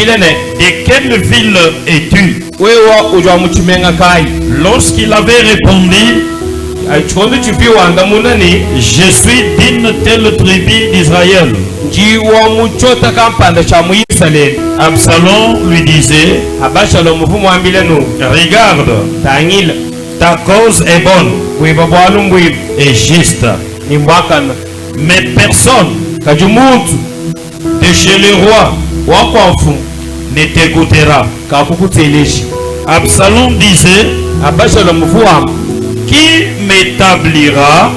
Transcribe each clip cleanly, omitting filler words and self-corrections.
de quelle ville es-tu? Lorsqu'il avait répondu, je suis d'une telle tribu d'Israël. Absalom lui disait, regarde, ta cause est bonne et juste, mais personne de chez le roi ne t'écoutera. Absalom disait, qui m'établira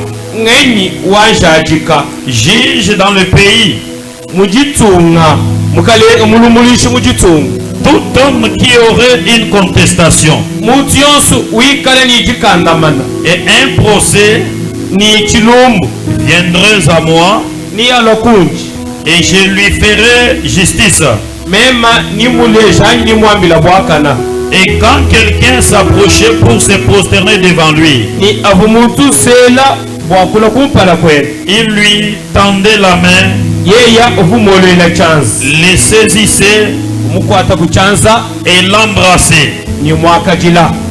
juge dans le pays? Tout homme qui aurait une contestation et un procès viendrait à moi et je lui ferai justice. Et quand quelqu'un s'approchait pour se prosterner devant lui, il lui tendait la main, le saisissait et l'embrassait.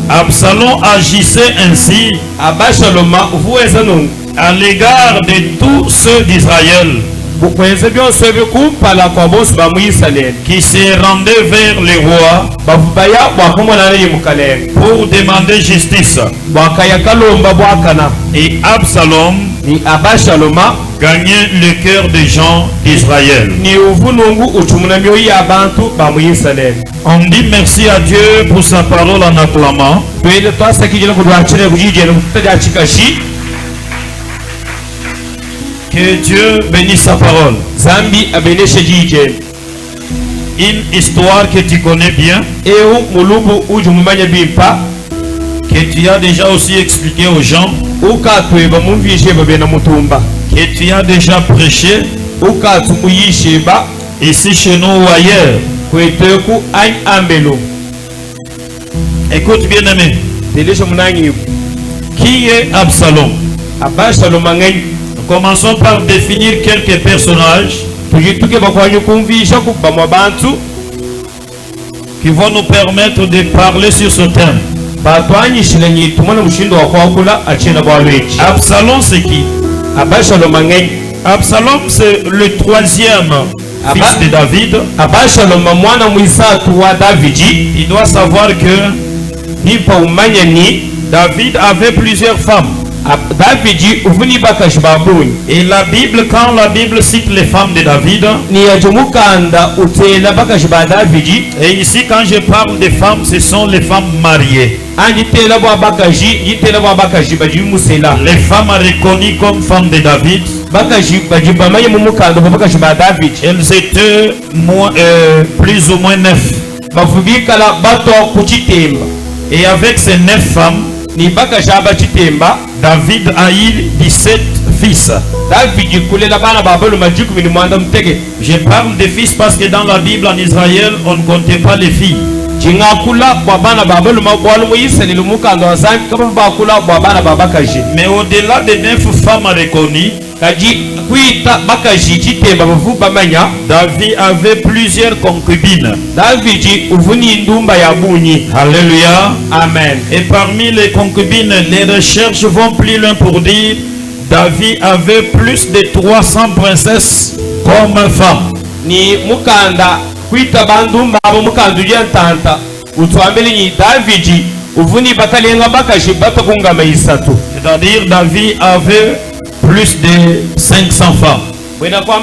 Absalom agissait ainsi à l'égard de tous ceux d'Israël qui se rendaient vers le roi pour demander justice. Et Absalom gagnait le cœur des gens d'Israël. On dit merci à Dieu pour sa parole en acclamant. Que Dieu bénisse sa parole. Une histoire que tu connais bien, que tu as déjà aussi expliqué aux gens, que tu as déjà prêché ici chez nous ou ailleurs. Écoute bien aimé. Qui est Absalom? Commençons par définir quelques personnages qui vont nous permettre de parler sur ce thème. Absalom c'est qui? Absalom c'est le troisième fils de David. Il doit savoir que David avait plusieurs femmes. Et la Bible, quand la Bible cite les femmes de David, et ici quand je parle des femmes, ce sont les femmes mariées. Les femmes reconnues comme femmes de David, elles étaient plus ou moins 9. Et avec ces 9 femmes, David a eu 17 fils. Je parle des fils parce que dans la Bible en Israël, on ne comptait pas les filles. Mais au-delà des 9 femmes reconnues, David avait plusieurs concubines. Alléluia. Amen. Et parmi les concubines, les recherches vont plus loin pour dire David avait plus de 300 princesses comme femmes. C'est-à-dire David avait plus de 500 femmes. Maintenant,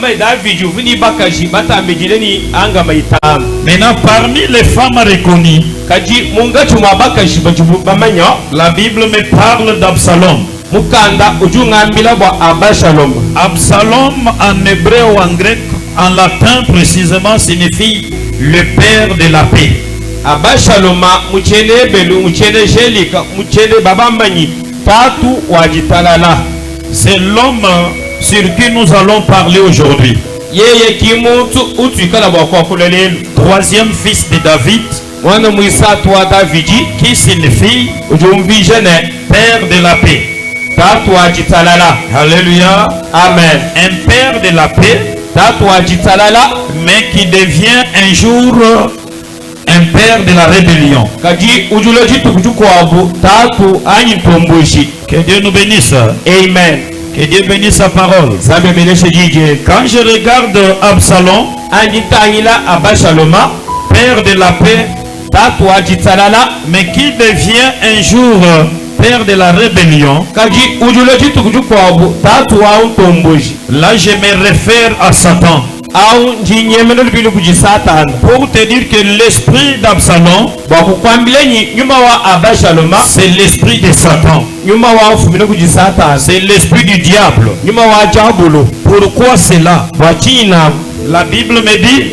parmi les femmes reconnues, la Bible me parle d'Absalom. Absalom en hébreu ou en grec, en latin précisément, signifie le père de la paix. C'est l'homme sur qui nous allons parler aujourd'hui. Troisième fils de David, qui signifie père de la paix. Alléluia. Amen. Un père de la paix mais qui devient un jour un père de la rébellion. Que Dieu nous bénisse. Amen. Que Dieu bénisse sa parole. Quand je regarde Absalom, père de la paix, mais qui devient un jour père de la rébellion, là je me réfère à Satan. Pour te dire que l'esprit d'Absalom, c'est l'esprit de Satan. C'est l'esprit du diable. Pourquoi cela? La Bible me dit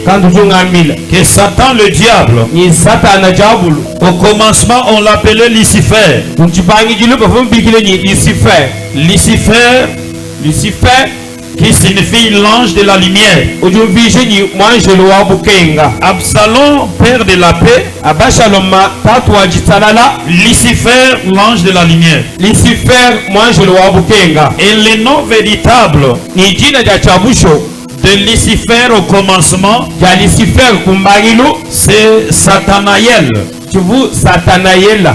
que Satan, le diable, au commencement on l'appelait Lucifer. Lucifer qui signifie l'ange de la lumière. Absalom, père de la paix. Lucifer, l'ange de la lumière. Et le nom véritable de Lucifer au commencement, c'est Sathanaël. Sathanaël,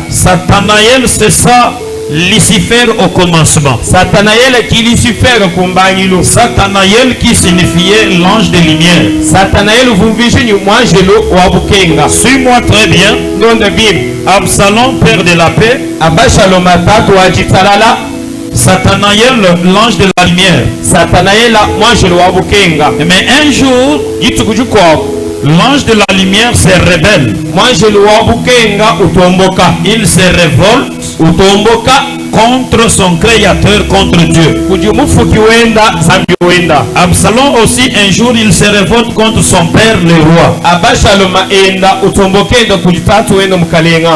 c'est ça. Lucifer au commencement. Sathanaël qui signifiait l'ange de lumière. Suis-moi très bien. Absalom, père de la paix. Sathanaël, l'ange de la lumière. Mais un jour, l'ange de la lumière se rebelle. Il se révolte contre son créateur, contre Dieu. Absalom aussi un jour il se révolte contre son père le roi.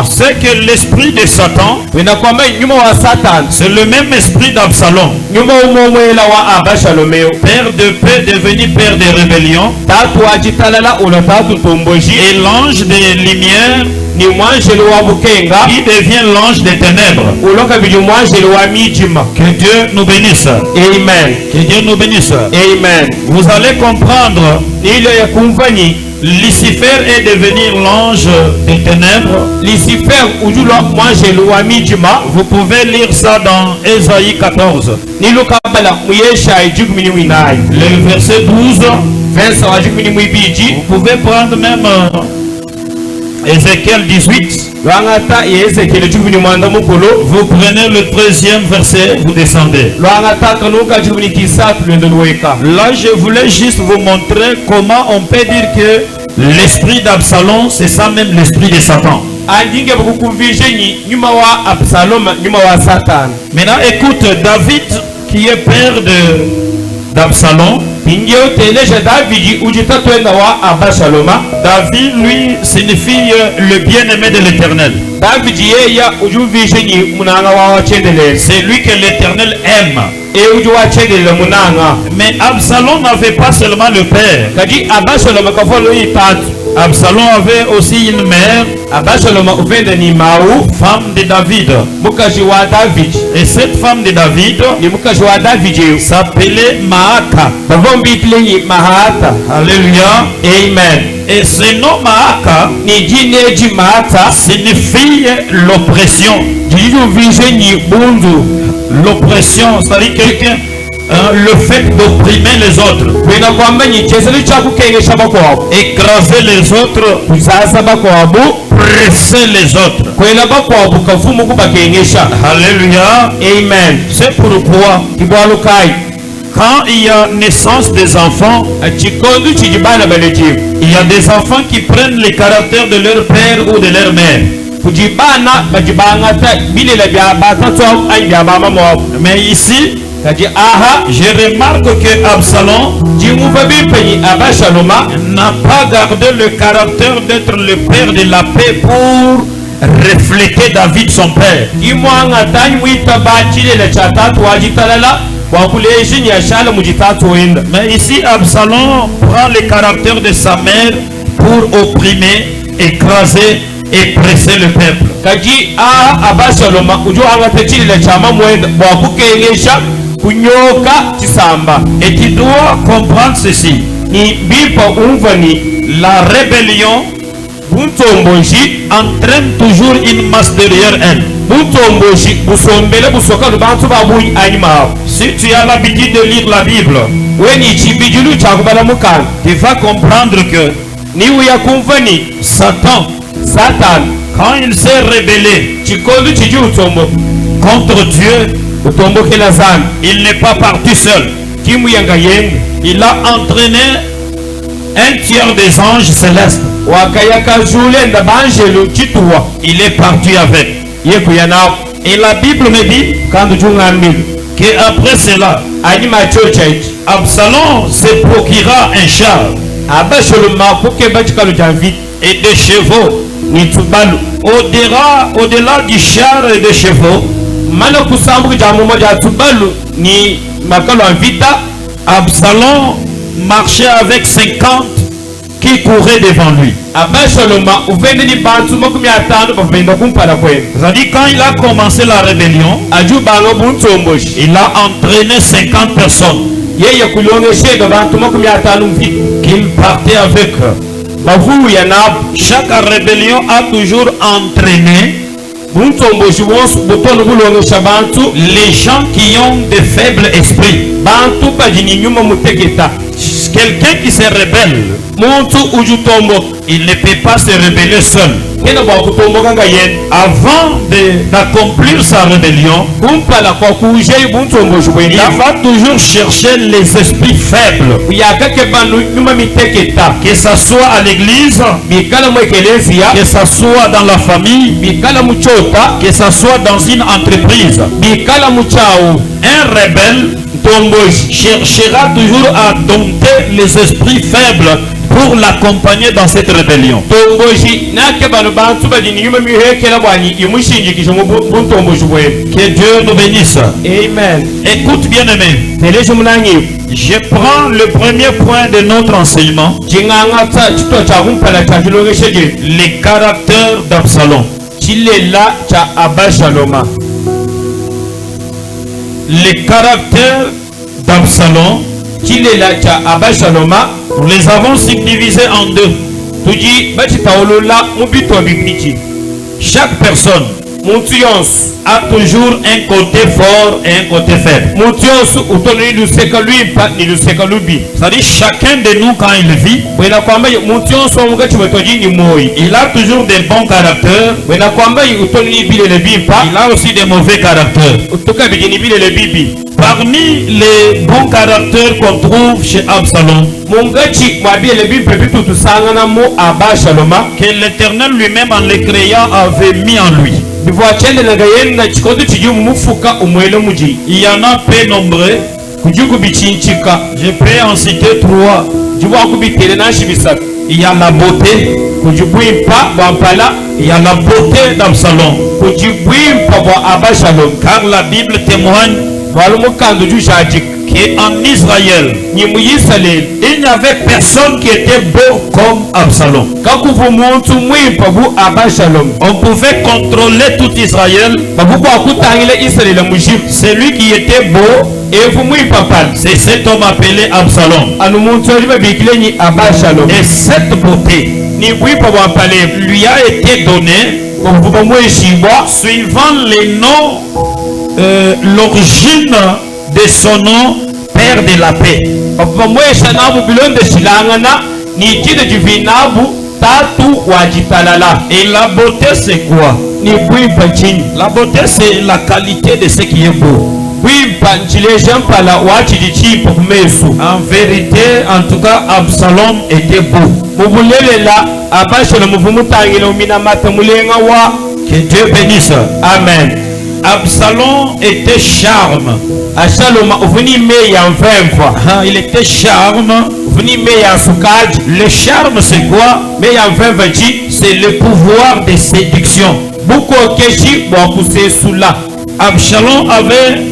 C'est que l'esprit de Satan, c'est le même esprit d'Absalom. Père de paix devenu père de rébellion. Et l'ange des lumières qui devient l'ange des ténèbres. Que Dieu nous bénisse. Amen. Que Dieu nous bénisse. Amen. Vous allez comprendre. Lucifer est devenu l'ange des ténèbres. Vous pouvez lire ça dans Ésaïe 14. Le verset 12. Vous pouvez prendre même Ézéchiel 18. Vous prenez le 13e verset, vous descendez. Là, je voulais juste vous montrer comment on peut dire que l'esprit d'Absalom, c'est ça même l'esprit de Satan. Maintenant, écoute, David, qui est père d'Absalom, David, lui, signifie le bien-aimé de l'Éternel. C'est lui que l'Éternel aime. Mais Absalom n'avait pas seulement le père. Absalom avait aussi une mère, femme de David. Et cette femme de David s'appelait Maaka. Alléluia. Amen. Et ce nom Maaka signifie l'oppression. L'oppression, c'est-à-dire quelqu'un, le fait d'opprimer les autres, écraser les autres, presser les autres. Alléluia. Amen. C'est pourquoi quand il y a naissance des enfants, il y a des enfants qui prennent les caractères de leur père ou de leur mère. Mais ici, je remarque que Absalom n'a pas gardé le caractère d'être le père de la paix pour refléter David son père. Mais ici Absalom prend le caractère de sa mère pour opprimer, écraser et presser le peuple. kunyoka chisamba. Et tu dois comprendre ceci. Ni bipa umvani La rébellion buntomboji entraîne toujours une masse derrière elle. buntomboji busombele busoka lubantu babui anyima. Si tu as l'habitude de lire la Bible, Weni chibijulu chakubala mukana. tu vas comprendre que Ni uya kumvani Satan, Satan quand il s'est rébellé chikondo chiji utombo contre Dieu, utombo kila sana. il n'est pas parti seul. Kimu yanga yeng Il a entraîné un tiers des anges célestes. wakayaka jule nda banjelu chituwa Il est parti avec. yeku yana Et la Bible me dit kandu jungamil qu'après cela, anyima chochait Absalom se procura un char abasholu makuke bachikalu janvi et des chevaux. ni tubalu Au-delà du char et des chevaux, mana kusambu jamu moja tubalu ni makalu anvita. Absalom marchait avec 50 qui couraient devant lui. Abasholoma uvende ni bantu makumi atano bavenda kumpala kwenu. C'est-à-dire quand il a commencé la rébellion, Aju bango buntomboshi il a entraîné 50 personnes yeye kuliongeshe bantu makumi atano mvita qu'il partait avec eux. bavuya nabo. Chaque rébellion a toujours entraîné buntomboshi bonso butono bulongesha bantu les gens qui ont de faibles esprits. bantu bajini nyuma mutegeta. Quelqu'un qui se rebelle, Muntu ujutombo il ne peut pas se rebeller seul. kena bwa kutomboka nga yen Avant d'accomplir sa rébellion, kumpala kwa kujeyi buntomboshi il bwenda va toujours chercher les esprits faibles, yakake banu nyuma miteketa. que ce soit à l'église, Mikala mu ekelezia que ce soit dans la famille, mikala mu chota que ce soit dans une entreprise. mikala mu chawu. Un rebelle Tomboshi cherchera toujours à dompter les esprits faibles pour l'accompagner dans cette rébellion. tomboshi nake bano bantu bajini nyuma mihekela bwani imushingikisha mu buntomboshi bwenu. Que Dieu nous bénisse. Amen. Écoute bien aimé, Teleje munanyi je prends le premier point de notre enseignement, jinganga ta chito cha kumpala cha kilongesheje les caractères d'Absalom. chilela cha Abashaloma. Les caractères d'Absalom, Chilela cha Abashaloma nous les avons subdivisés en deux. tuji bachitaolola mubito bibichi. Chaque personne Muntu yonsu a toujours un côté fort et un côté faible. muntu yonsu utono ni luseka lwimpa ni luseka lubi. C'est-à-dire chacun de nous quand il vit, Wena kwamba muntu yonsu omugachi wetoji ni moi. il a toujours des bons caractères, Wena kwamba utono ni bilele bimpa il a aussi des mauvais caractères. utoka bijini bilele bibi. Parmi les bons caractères qu'on trouve chez Absalom, Mungachi mwa bilele bimpa bitu tusangana mu Abashaloma que l'Éternel lui-même en les créant avait mis en lui. bivwa chende na gayenda chikodo chiji mumufuka umwele muji. Il y en a peu nombreux, Kujuku bichinchika je peux en citer trois. juwa kubitele nashi bisatu. Il y a la beauté, Kujibwimpa bwa mpala il y a la beauté d'Absalom, kujibwimpa bwa Abashalom. car la Bible témoigne Walumukandu jujajik qu'en Israël, ni mu Israel il n'y avait personne qui était beau comme Absalom. kakuva muntu mwimpa bu Abashalom. On pouvait contrôler tout Israël. Babuko akutangile Israel mujibu. Celui qui était beau, Evu mwimpa pala. c'est cet homme appelé Absalom. Anu muntu aliba bikile ni Abashalom. Et cette beauté Ni bwimpa bwa mpale lui a été donnée kuvuba mweshibwa suivant les noms, l'origine de son nom, Père de la paix. bavuba mwesha nabu bilonde shilangana ni kide jivinabu tatu wajitalala. Et la beauté c'est quoi? Ni bwimpa chini. La beauté c'est la qualité de ce qui est beau. Bwimpa nchileja mpala wachidichipa kumesu. En vérité, en tout cas, Absalom était beau. Mubulelela Abashalom muvumutangile umina mata mulenga wa. Que Dieu bénisse. Amen. Absalom était charme. Ashaloma uvuni meya mvemva. Il était charme. Uvuni meya sukaji. Le charme c'est quoi? Meya mvemva chi. C'est le pouvoir de séduction. Buko keshi bwa kusesula. Absalom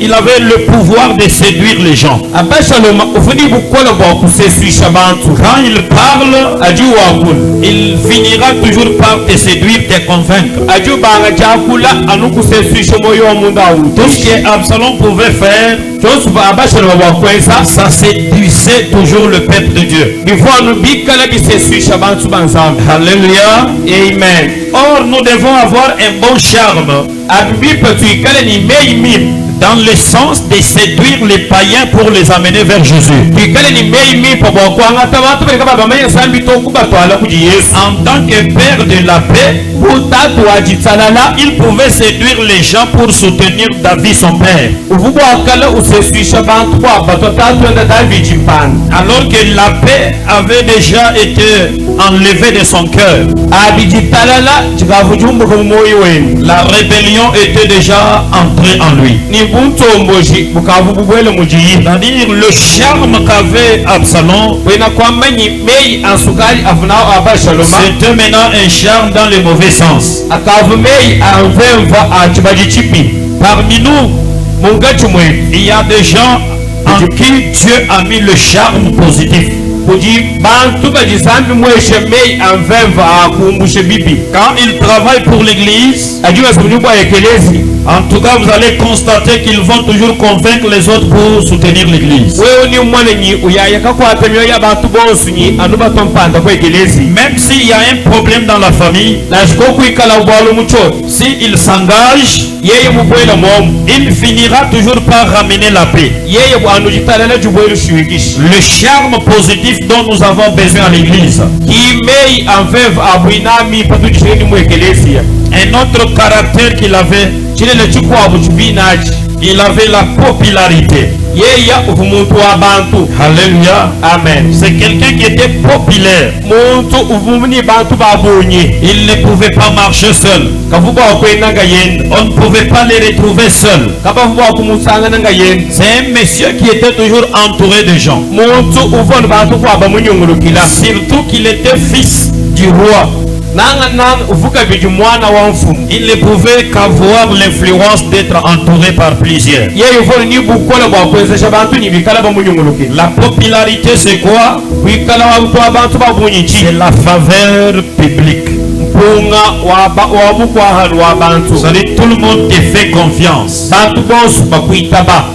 il avait le pouvoir de séduire les gens. Abashalom uvuni bukola bwa kusesuisha bantu. Quand il parle, Aju wakul. il finira toujours par te séduire, te convaincre. Aju banga chakula anu kusesuisha moyo wa mundu Tout ce awutu. que Absalom pouvait faire, Ça séduisait toujours le peuple de Dieu. Alléluia. Amen. Or, nous devons avoir un bon charme dans le sens de séduire les païens pour les amener vers Jésus. En tant que père de la paix, il pouvait séduire les gens pour soutenir David son père. Alors que la paix avait déjà été enlevée de son cœur. La rébellion était déjà entrée en lui. C'est-à-dire le charme qu'avait Absalom, c'était maintenant un charme dans le mauvais sens. Parmi nous, il y a des gens en qui Dieu a mis le charme positif. Quand ils travaillent pour l'église, en tout cas vous allez constater qu'ils vont toujours convaincre les autres pour soutenir l'église. Même s'il y a un problème dans la famille, s'il s'engage, il finira toujours par ramener la paix. Le charme positif dont nous avons besoin à l'église. Un autre caractère qu'il avait, il avait la popularité. Alléluia. Amen. C'est quelqu'un qui était populaire. Il ne pouvait pas marcher seul. On ne pouvait pas les retrouver seuls. C'est un monsieur qui était toujours entouré de gens. Surtout qu'il était fils du roi. Il ne pouvait qu'avoir l'influence d'être entouré par plusieurs. La popularité, c'est quoi? C'est la faveur publique. Tout le monde te fait confiance.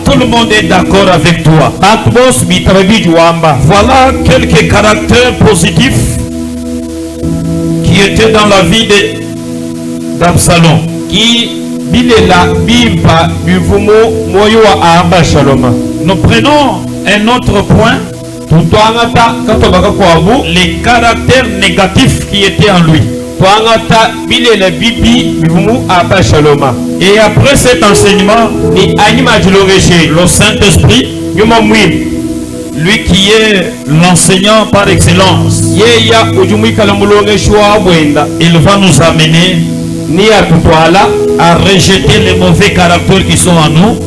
Tout le monde est d'accord avec toi. Voilà quelques caractères positifs qui était dans la vie d'Absalom. Nous prenons un autre point, les caractères négatifs qui étaient en lui. Et après cet enseignement, le Saint-Esprit, lui qui est l'enseignant par excellence, il va nous amener à rejeter les mauvais caractères qui sont en nous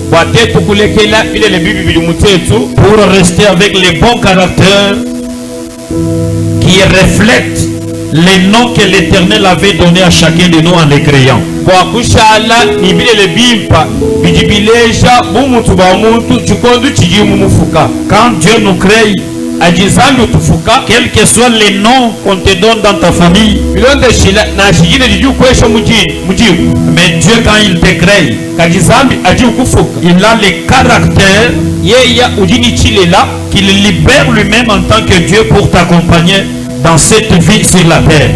pour rester avec les bons caractères qui reflètent les noms que l'Éternel avait donnés à chacun de nous en les créant. Quand Dieu nous crée, quels que soient les noms qu'on te donne dans ta famille, mais Dieu, quand il te crée, il a les caractères qu'il libère lui-même en tant que Dieu pour t'accompagner dans cette vie sur la terre.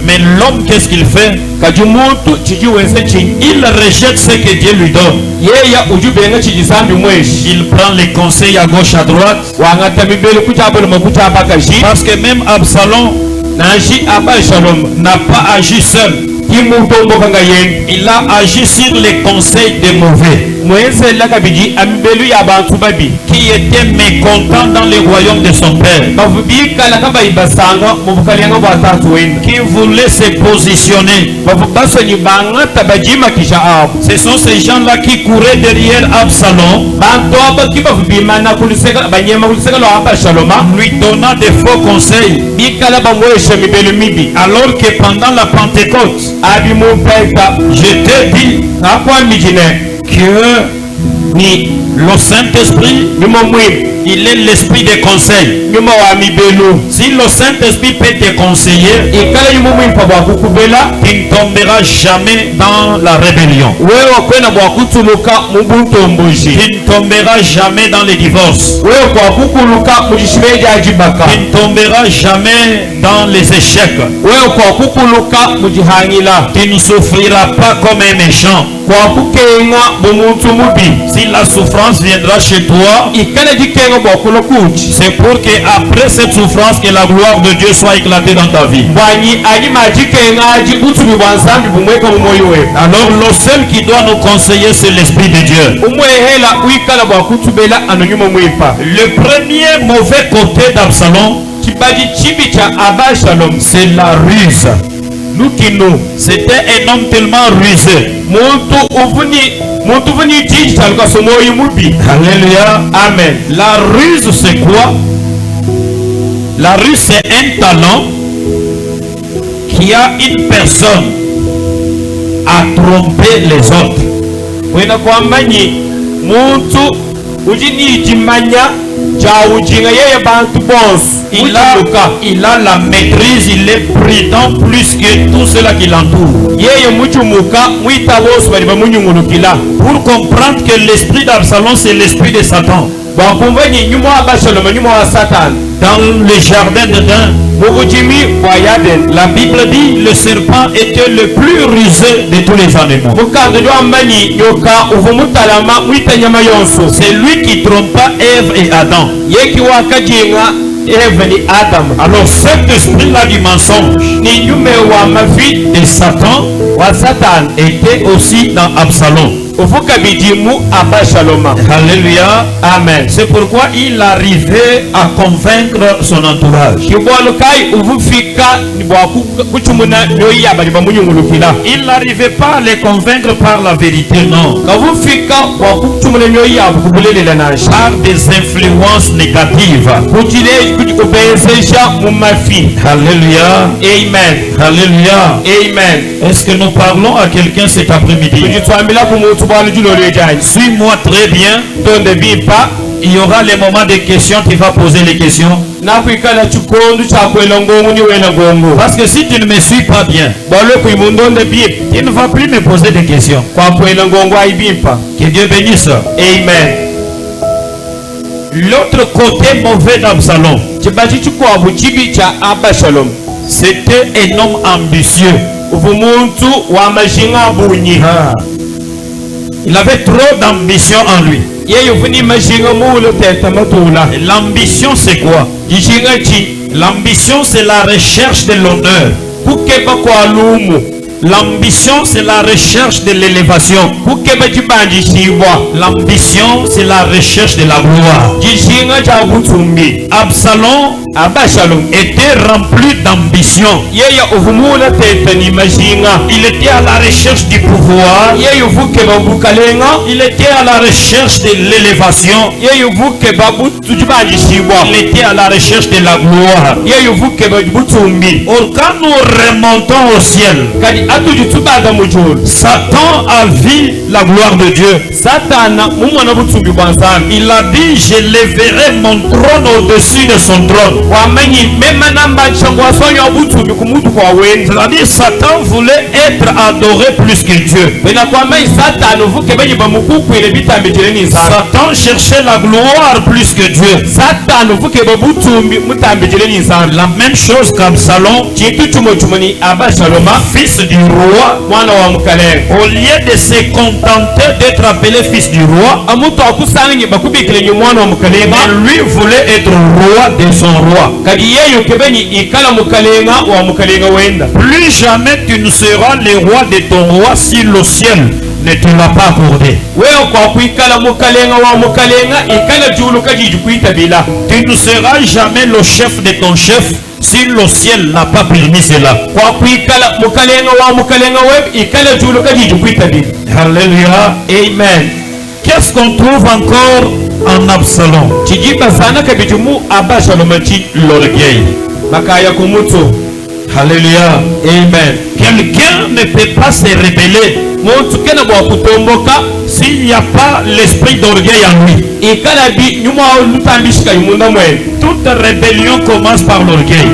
Mais l'homme, qu'est-ce qu'il fait? Il rejette ce que Dieu lui donne. Il prend les conseils à gauche, à droite. Parce que même Absalom n'a pas agi seul. Il a agi sur les conseils des mauvais qui étaient mécontents dans le royaume de son père, qui voulaient se positionner. Ce sont ces gens-là qui couraient derrière Absalom, lui donnant des faux conseils, alors que pendant la Pentecôte, je t'ai dit que Le Saint-Esprit, il est l'esprit des conseils. Si le Saint-Esprit peut te conseiller, tu ne tomberas jamais dans la rébellion. Tu ne tomberas jamais dans les divorces. Tu ne tomberas jamais dans les échecs. Tu ne souffriras pas comme un méchant. Si la souffrance viendra chez toi, c'est pour que après cette souffrance que la gloire de Dieu soit éclatée dans ta vie. Alors le seul qui doit nous conseiller, c'est l'Esprit de Dieu. Le premier mauvais côté d'Absalom, c'est la ruse. C'était un homme tellement rusé. Alléluia. Amen. La ruse, c'est quoi? La ruse, c'est un talent qui a une personne à tromper les autres. Il a la maîtrise, il est prudent plus que tout cela qui l'entoure. Pour comprendre que l'esprit d'Absalom, c'est l'esprit de Satan. Dans le jardin d'Éden, la Bible dit le serpent était le plus rusé de tous les animaux. C'est lui qui trompa Ève et Adam. Alors cet esprit-là du mensonge de Satan était aussi dans Absalom. Alléluia. Amen. C'est pourquoi il arrivait à convaincre son entourage. Il n'arrivait pas à les convaincre par la vérité, non. Par des influences négatives. Alléluia. Amen. Alléluia. Amen. Est-ce que nous parlons à quelqu'un cet après-midi? Suis-moi très bien. Il y aura les moments de questions, tu vas poser les questions. Parce que si tu ne me suis pas bien, tu ne vas plus me poser des questions. Que Dieu bénisse. Amen. L'autre côté mauvais d'Absalom, c'était un homme ambitieux. Il avait trop d'ambition en lui. L'ambition, c'est quoi? L'ambition, c'est la recherche de l'honneur. L'ambition, c'est la recherche de l'élévation. L'ambition, c'est la recherche de la gloire. Absalom était rempli d'ambition. Il était à la recherche du pouvoir. Il était à la recherche de l'élévation. Il était à la recherche de la gloire. Or, quand nous remontons au ciel, Satan a vu la gloire de Dieu. Il a dit, je lèverai mon trône au-dessus de son trône. C'est-à-dire, Satan voulait être adoré plus que Dieu. Satan cherchait la gloire plus que Dieu. La même chose qu'Absalom, fils du roi, au lieu de se contenter d'être appelé fils du roi, lui voulait être roi de son roi. Plus jamais tu ne seras le roi de ton roi si le ciel ne te l'a pas accordé. Tu ne seras jamais le chef de ton chef si le ciel n'a pas permis cela. Alléluia. Amen. Qu'est-ce qu'on trouve encore en Absalom? L'orgueil. Alléluia. Amen. Quelqu'un ne peut pas se rébeller muntu kena bwa kutomboka s'il n'y a pas l'esprit d'orgueil en lui. ikala bi nyuma lutambishika yumunda mwe. Toute rébellion commence par l'orgueil.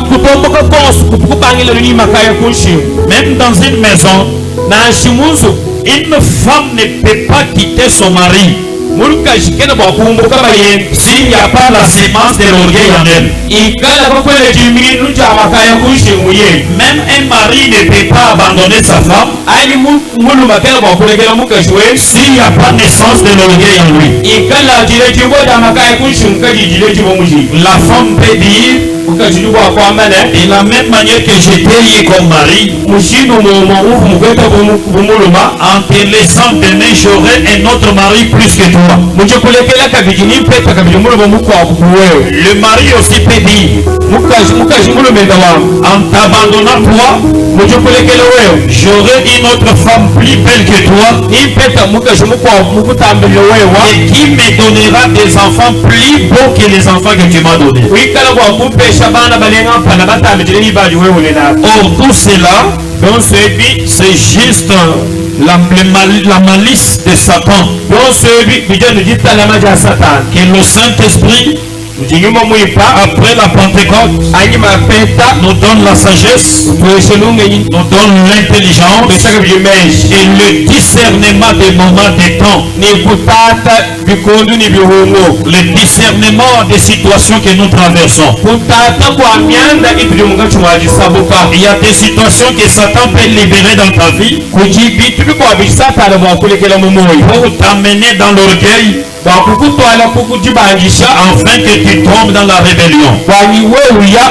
Kutomboka konsu kupangila luni makaya kunshi. Même dans une maison, Na shimuzu une femme ne peut pas quitter son mari mulkaji kena bwa kumbuka bayen. s'il n'y a pas la sémence de l'orgueil en elle. Ikala bakwele jimini nunja makaya kunshi muye. Même un mari ne peut pas abandonner sa femme Ani mulu makela bwa kulegela mukaji we. s'il n'y a pas naissance de l'orgueil en lui. Ikala jile jibo da makaya kunshi mukaji jile jibo muji. La femme peut dire, Mukaji dubo kwa mane. de la même manière que j'étais lié comme mari, Mushinu mufu mukweta bumuluma. en te laissant donner, j'aurai un autre mari plus que toi. Mujikulekela kabiji nimpeta kabiji muluma mukwa kuwewe. Le mari aussi peut dire, Mukaji mulumenda wangu. en t'abandonnant toi, Mujikulekela wewe. j'aurai une autre femme plus belle que toi Nimpeta mukaji mukwa mukutambile wewe. et qui me donnera des enfants plus beaux que les enfants que tu m'as donnés. Wikala bwa kumpesha bana balenga mpana batambile nibaji wewe lena. Or, tout cela, Don sebi c'est juste la malice de Satan don sebi bijanu jitalama ja Satan. que le Saint-Esprit, Mujinyuma muipa après la Pentecôte, anyima peta nous donne la sagesse, tueshelungenyi nous donne l'intelligence besaka bimeshi. et le discernement des moments des temps, Ni kutata bikundu ni bihungu. le discernement des situations que nous traversons. Kutata kwa myanda ituli mungachu mwajisabuka. Il y a des situations que Satan peut libérer dans ta vie Kujibitu bikwa bisatana bwakulekela mumuyi. pour t'amener dans l'orgueil Bwakukutwala kukujibangisha afin que tu tombes dans la rébellion. bwanyi wewuya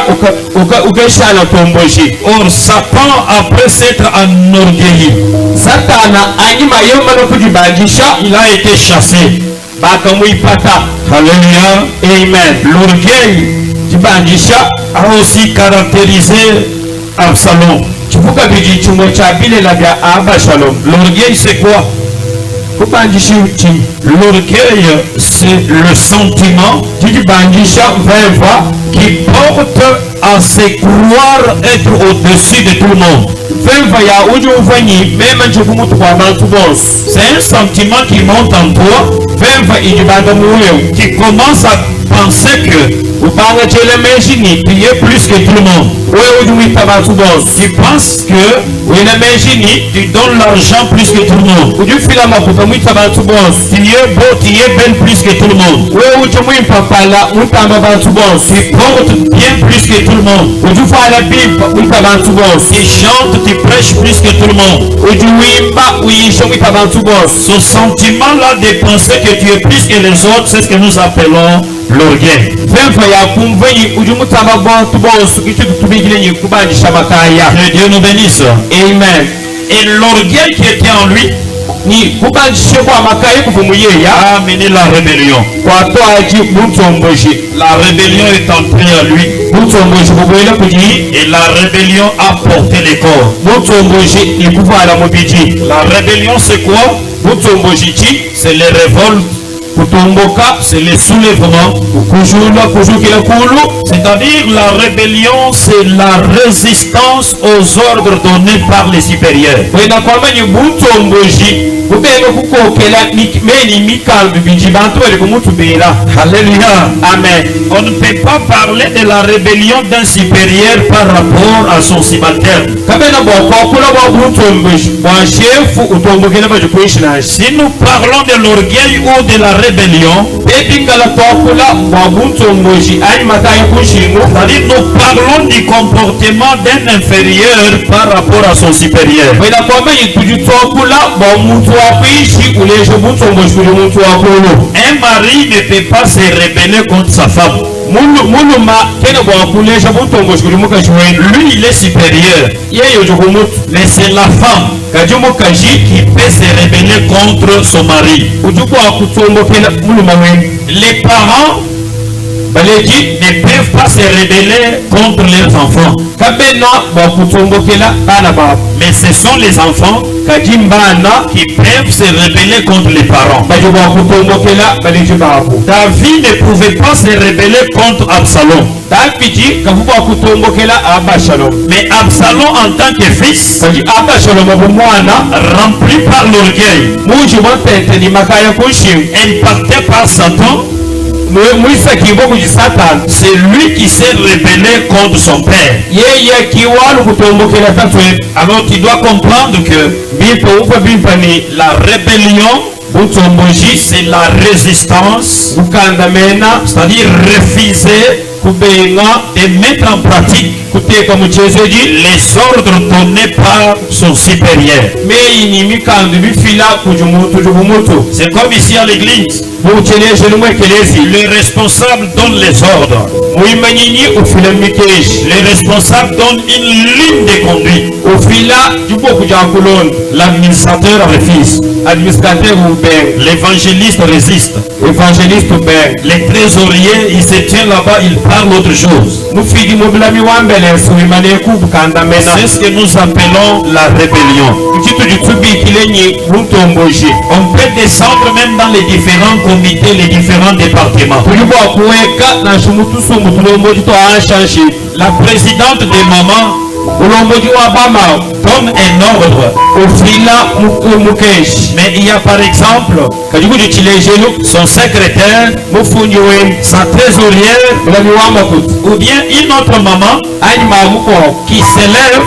ukeshana tomboshi. Or, Satan, après s'être enorgueilli, Satana anyima yomba no kujibangisha il a été chassé. bakamuipata. Alléluia. Amen. L'orgueil Jibangisha a aussi caractérisé Absalom. chivuka biji chumwe cha bilela bya Absalom. L'orgueil, c'est quoi? Kubangisha uchi. L'orgueil, c'est le sentiment Jibangisha vemva qui porte à se croire être au-dessus de tout le monde. vemva ya uji ufanyi mema nchikumutu kwa bantu bonse. C'est un sentiment qui monte en toi, Vemva ijibanga muweu. qui commence à penser que Upanga chele meshini. tu es plus que tout le monde. Wewe uji wita bantu bonse. Tu penses que Wena meshini. tu donnes l'argent plus que tout le monde. Uji fila makuta mwita bantu bonse. Tu es beau, tu es belle plus que tout le monde. Wewe uji mwimpapala mwitamba bantu bonse. Tu portes bien plus que tout le monde. Uji fala bimpa mwita bantu bonse. Tu chantes, tu prêches plus que tout le monde. Uji wimba uyisha mwita bantu bonse. Ce sentiment-là de penser que tu es plus que les autres, c'est ce que nous appelons l'orgueil. Vemva ya kumvenyi uji mutamba bantu bonse. Kitu tubigile nyi kubangisha makaya. Que Dieu nous bénisse. Amen. Et l'orgueil qui était en lui Ni kubangishe kwa makaya kuvumuyeya. a amené la rébellion. Kwatwaji mutomboji. La rébellion est entrée en lui Mutomboji kubwela kuji. et la rébellion a porté les corps. Mutomboji ni kuvala mubiji. La rébellion, c'est quoi? Mutomboji chi. C'est les révoltes, Kutomboka. c'est les soulèvements. Kujula kujukila kulu. C'est-à-dire la rébellion, c'est la résistance aux ordres donnés par les supérieurs. Wena kwamba ni mutomboji. Kubenga kukokela meni mikambi biji bantu bali kumutubera. Alléluia. Amen. On ne peut pas parler de la rébellion d'un supérieur par rapport à son subalterne. Kabena bwakokula bwa mutomboji. Bwa shefu utombokela baji kuishina. Si nous parlons de l'orgueil ou de la rébellion, Ebingala twakula bwa mutomboji. Ani makaya kushingu. c'est-à-dire nous parlons du comportement d'un inférieur par rapport à son supérieur. Wena kwamba yituju twakula bwa muntu wakuishi uleje mutomboji kuli muntu wakulu. Un mari ne peut pas se rebeller contre sa femme. Muluma kena bwakuleje mutomboji kuli mukaji wenu. Lui, il est supérieur. Yeyo jukumutu. Mais c'est la femme Kaji qui peut se rebeller contre son mari. ujukwa kutombokela muluma wenu. Les parents baleji ne peuvent pas se rebeller contre leurs enfants. kabena bakutombokela bana babo Mais ce sont les enfants kadi mbana qui peuvent se rebeller contre les parents. bali bakutombokela baleji babo. David ne pouvait pas se rebeller contre Absalom. davidi kavu bakutombokela abashalom Mais Absalom en tant que fils, kadi abashalom abo mwana rempli par l'orgueil, muji mwapete ni makaya kunshinga impacté par Satan, mwisa kibo kuji satani c'est lui qui s'est rebellé contre son père. yeye kiwalu kutombokela tatwe. Alors tu dois comprendre que bipo upa bipani la rébellion, butomboji c'est la résistance, kukandamena c'est-à-dire refuser kubenga de mettre en pratique kuteka muchezeji les ordres donnés par son supérieur. meyini mikandu bifila kujumutu jubumutu C'est comme ici à l'église, bucheleshe lumwekelezi le responsable donne les ordres. muimanyinyi ufila mikeshi Le responsable donne une ligne de conduite. ufila juboku ja kulonda L'administrateur refuse. administrateur ubenga L'évangéliste résiste. evangeliste ubenga Les trésoriers, il se tient là-bas, il parle autre chose. mufidi mubulami wambelesi uimaneku bukandamena C'est ce que nous appelons la rébellion. ichitu jitsubikilenyi buntomboji On peut descendre même dans les différents comités, les différents départements. tulibo kuweka na shumutusumbu tulomboji to anshanshi La présidente des mamans ulomboji wa bama donne un ordre. ufila mukeshi Mais il y a par exemple kajikuji chilejelu son secrétaire, mufunji wenu sa trésorière mulami wamakuti ou bien une autre maman anyimamuko qui s'élève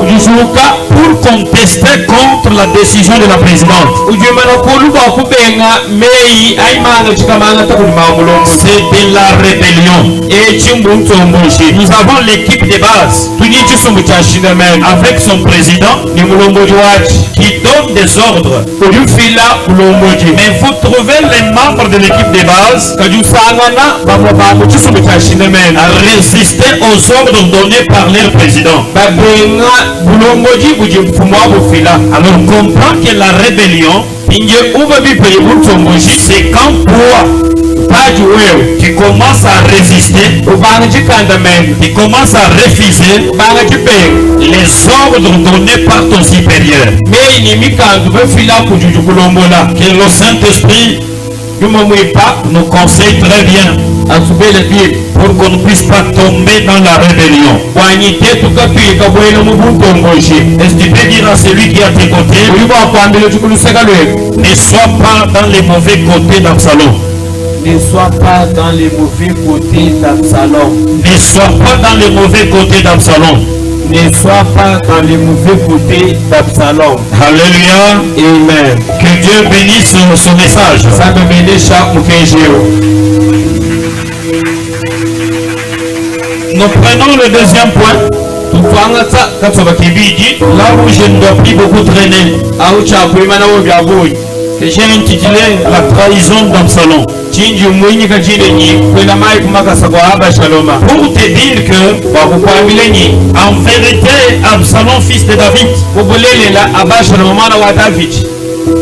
ujishuka pour contester contre la décision de la présidente. ujimana kulu kwa kubenga meyi ayimanga chikamanga takulima mulomboji C'est de la rébellion. echimbu ntomboji Nous avons l'équipe de base tuni chisumbu cha shindamene avec son président ni mulomboji wachi qui donne des ordres. ujufila mulomboji Mais vous trouvez les membres de l'équipe de base kajusangana bamwe bamu chisumbu cha shindamene à résister aux ordres donnés par leur président. babenga bulomboji buji mfumo wa bufila Alors comprends que la rébellion, inje uba bipeli buntomboji c'est quand toi, paji wewe tu commences à résister, ubanga chikandamene tu commences à refuser ubanga chibenga les ordres donnés par ton supérieur. meyi ni mikandu befila kujuju kulombola Que le Saint-Esprit yuma mwipa nous conseille très bien asubele bili pour qu'on ne puisse pas tomber dans la rébellion. wanyite tukatwika bwene mu buntomboji Est-ce que tu peux dire à celui qui est à tes côtés, ulibo akwambile chikuluseka lwetu ne sois pas dans les mauvais côtés d'Absalom. ne sois pas dans les mauvais côtés d'Absalom Ne sois pas dans les mauvais côtés d'Absalom. ne sois pas dans les mauvais côtés d'Absalom. Alléluia. Amen. Que Dieu bénisse son message. Sabe bendesha mukejeo. Nous prenons le deuxième point. Tutwangata katsoba kibiji Là où je ne dois plus beaucoup traîner. au chakwima nawo byabuyi Que j'ai intitulé la trahison d'Absalom. chinji mwinyi kachilenyi kwenda mai kumakasa kwa Abashaloma Pour te dire que, wakukwamilenyi en vérité, Absalom, fils de David, kubulelela Abashaloma mwana wa Davidi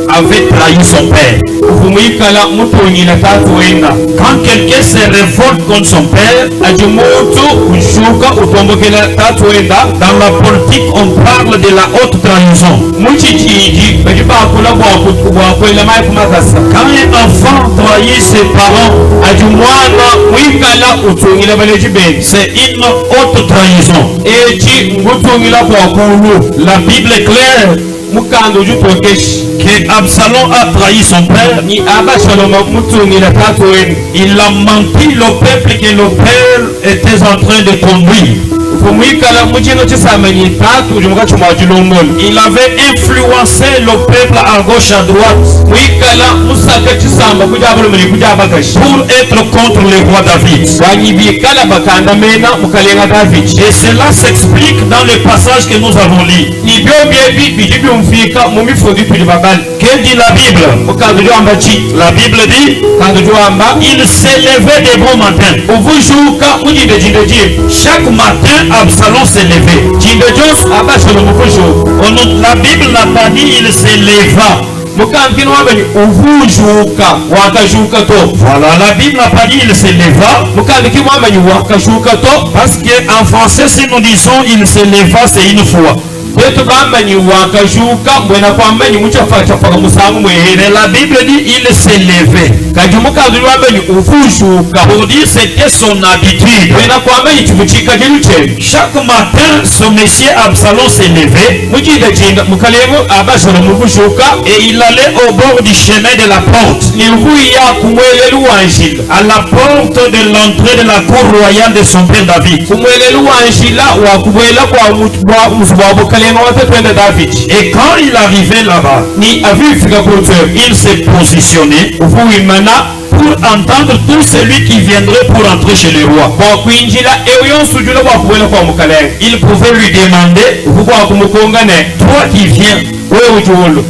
avait trahi son père. ufumwikala mutonyila tatu wenga Quand quelqu'un se révolte contre son père, aji mutu kushuka utombokela tatu wenga dans la politique, on parle de la haute trahison. muchichiji kaji bakula bwakwela mai kumakasa Quand un enfant trahit ses parents, aji mwana mwikala utungila baleji beni c'est une haute trahison. eci ngutungila bwakulu La Bible est claire mukanda ujutokeshi que Absalom a trahi son père. ni Abashaloma mutungila tatu wenga Il a menti le peuple que le père était en train de conduire. ufumwikala muchino chisamanyi tatu ujimukachuma wachilombola Il avait influencé le peuple à gauche à droite mwikala musaka chisamba kujabulumuli kujabakashi pour être contre le roi David. wanyibikala bakandamena mukalenga Davidi Et cela s'explique dans le passage que nous avons lu. nibyo byebi biji byumfika mu mifundi tuli babali Que dit la Bible? mukandu jwamba chi La Bible dit, kandu jwamba il s'est levé de bon matin. uvushuka mujinde jinde jimu Chaque matin, Absalom s'est levé. jinde jos Abashaloma uvushuka La Bible n'a pas dit il se leva. mukambikini wamenyi uvujuka wakajuka to. Voilà, la Bible n'a pas dit il se leva. Mukambikini wamenyi wakajuka to. Parce qu'en français, si nous disons il se leva, c'est une fois. Betu bamenyi wakajuka mwena kwamenyi muchafaka musangu mwehere. Mais la Bible dit il s'est levé. Kaji mukambikini wamenyi uvujuka. Pour dire c'était son habitude. Mwena kwamenyi chibuchika jiluche. Chaque matin, ce monsieur Absalom s'est levé. Mujida jinda mukalengo Absalom uvujuka. Et il allait au bord du chemin de la porte. Ni huya kumwelelu wanjila. À la porte de l'entrée de la cour royale de son père David. Kumwelelu wanjila wa kubwela kwa mzwabu kalengo watetwenda David. Et quand il arrivait là-bas, Ni avifika kutu. il s'est positionné Uvuimana. pour entendre tout celui qui viendrait pour entrer chez le roi. Kwa kuinjila eyo sujula kwa kubwela kwa mukalengo. Il pouvait lui demander, Kwa kumukongane. toi qui viens,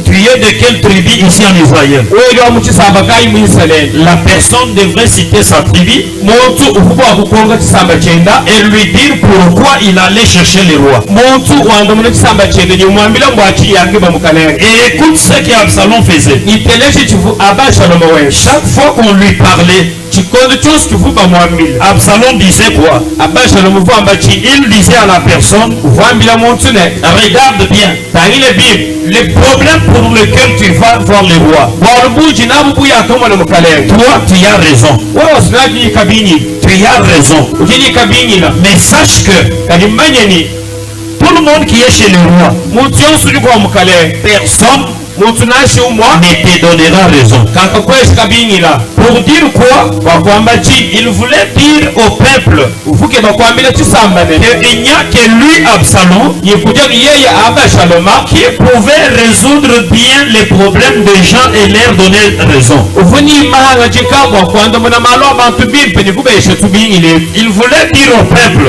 tu es de quelle tribu ici en Israël? La personne devrait citer sa tribu et lui dire pourquoi il allait chercher le roi. Et écoute ce qu'Absalom faisait. Chaque fois qu'on lui parlait, Absalom disait quoi? Il disait à la personne, regarde bien, le problème pour lequel tu vas voir le roi, toi tu as raison. Tu as raison. Mais sache que tout le monde qui est chez le roi, personne ne te donnera raison. Pour dire quoi? Il voulait dire au peuple qu'il n'y a que lui, Absalom, qui pouvait résoudre bien les problèmes des gens et leur donner raison. Il voulait dire au peuple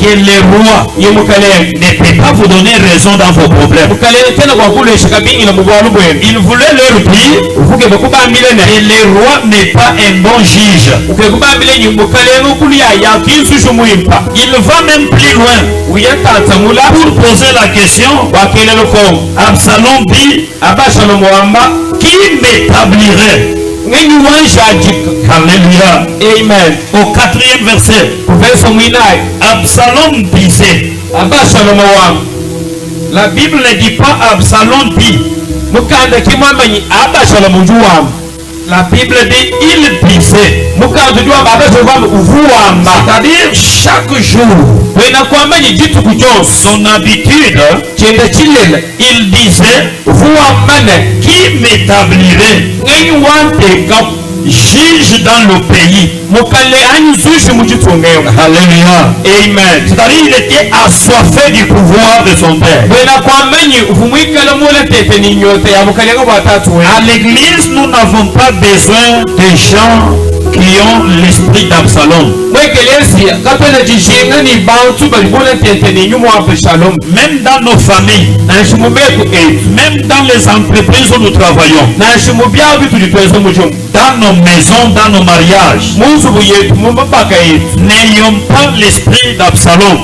que le roi ne peut pas vous donner raison dans vos problèmes. Il voulait leur dire que le roi n'est pas un bon juge. Il va même plus loin pour poser la question. Absalom dit, qui m'établirait? Alléluia. Amen. Au 4e verset, Absalom disait, la Bible ne dit pas Absalom dit. La Bible dit il disait. C'est-à-dire chaque jour, son habitude, il disait, qui m'établirait juge dans le pays. Alléluia. Amen. C'est-à-dire il était assoiffé du pouvoir de son père. À l'église, nous n'avons pas besoin de gens qui ont l'esprit d'Absalom. Même dans nos familles, même dans les entreprises où nous travaillons, dans nos maisons, dans nos mariages, n'ayons pas l'esprit d'Absalom.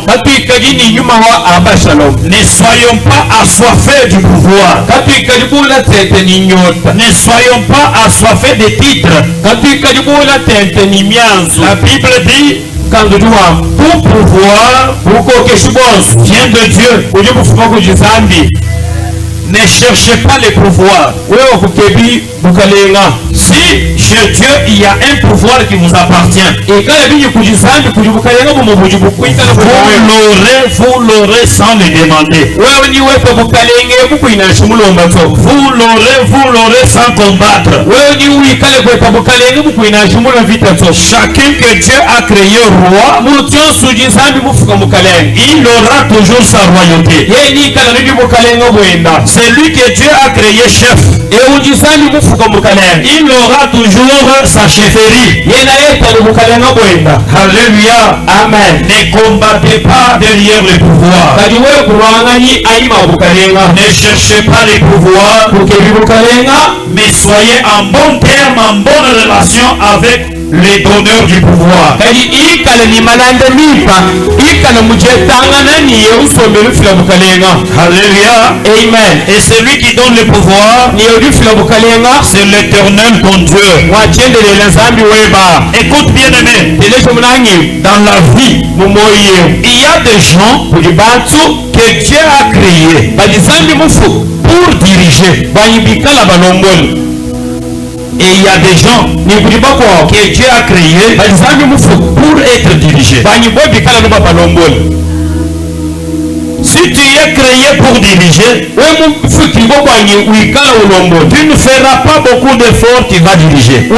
Ne soyons pas assoiffés du pouvoir. Ne soyons pas assoiffés des titres. La Bible dit, tout pouvoir vient de Dieu. Ne cherchez pas le pouvoir. Si chez Dieu il y a un pouvoir qui vous appartient, vous l'aurez sans le demander. Vous l'aurez sans combattre. Chacun que Dieu a créé roi, il aura toujours sa royauté. Celui que Dieu a créé chef, il aura toujours sa chefferie. Alléluia. Amen. Ne combattez pas derrière le pouvoir. Ne cherchez pas le pouvoir, mais soyez en bon terme, en bonne relation avec les donneurs du pouvoir. Alléluia. Amen. Et celui qui donne le pouvoir, c'est l'Éternel ton Dieu. Écoute bien aimé, dans la vie, il y a des gens que Dieu a créés pour diriger. Et il y a des gens que Dieu a créés pour être dirigés. Si tu es créé pour diriger, tu ne feras pas beaucoup d'efforts, tu vas diriger.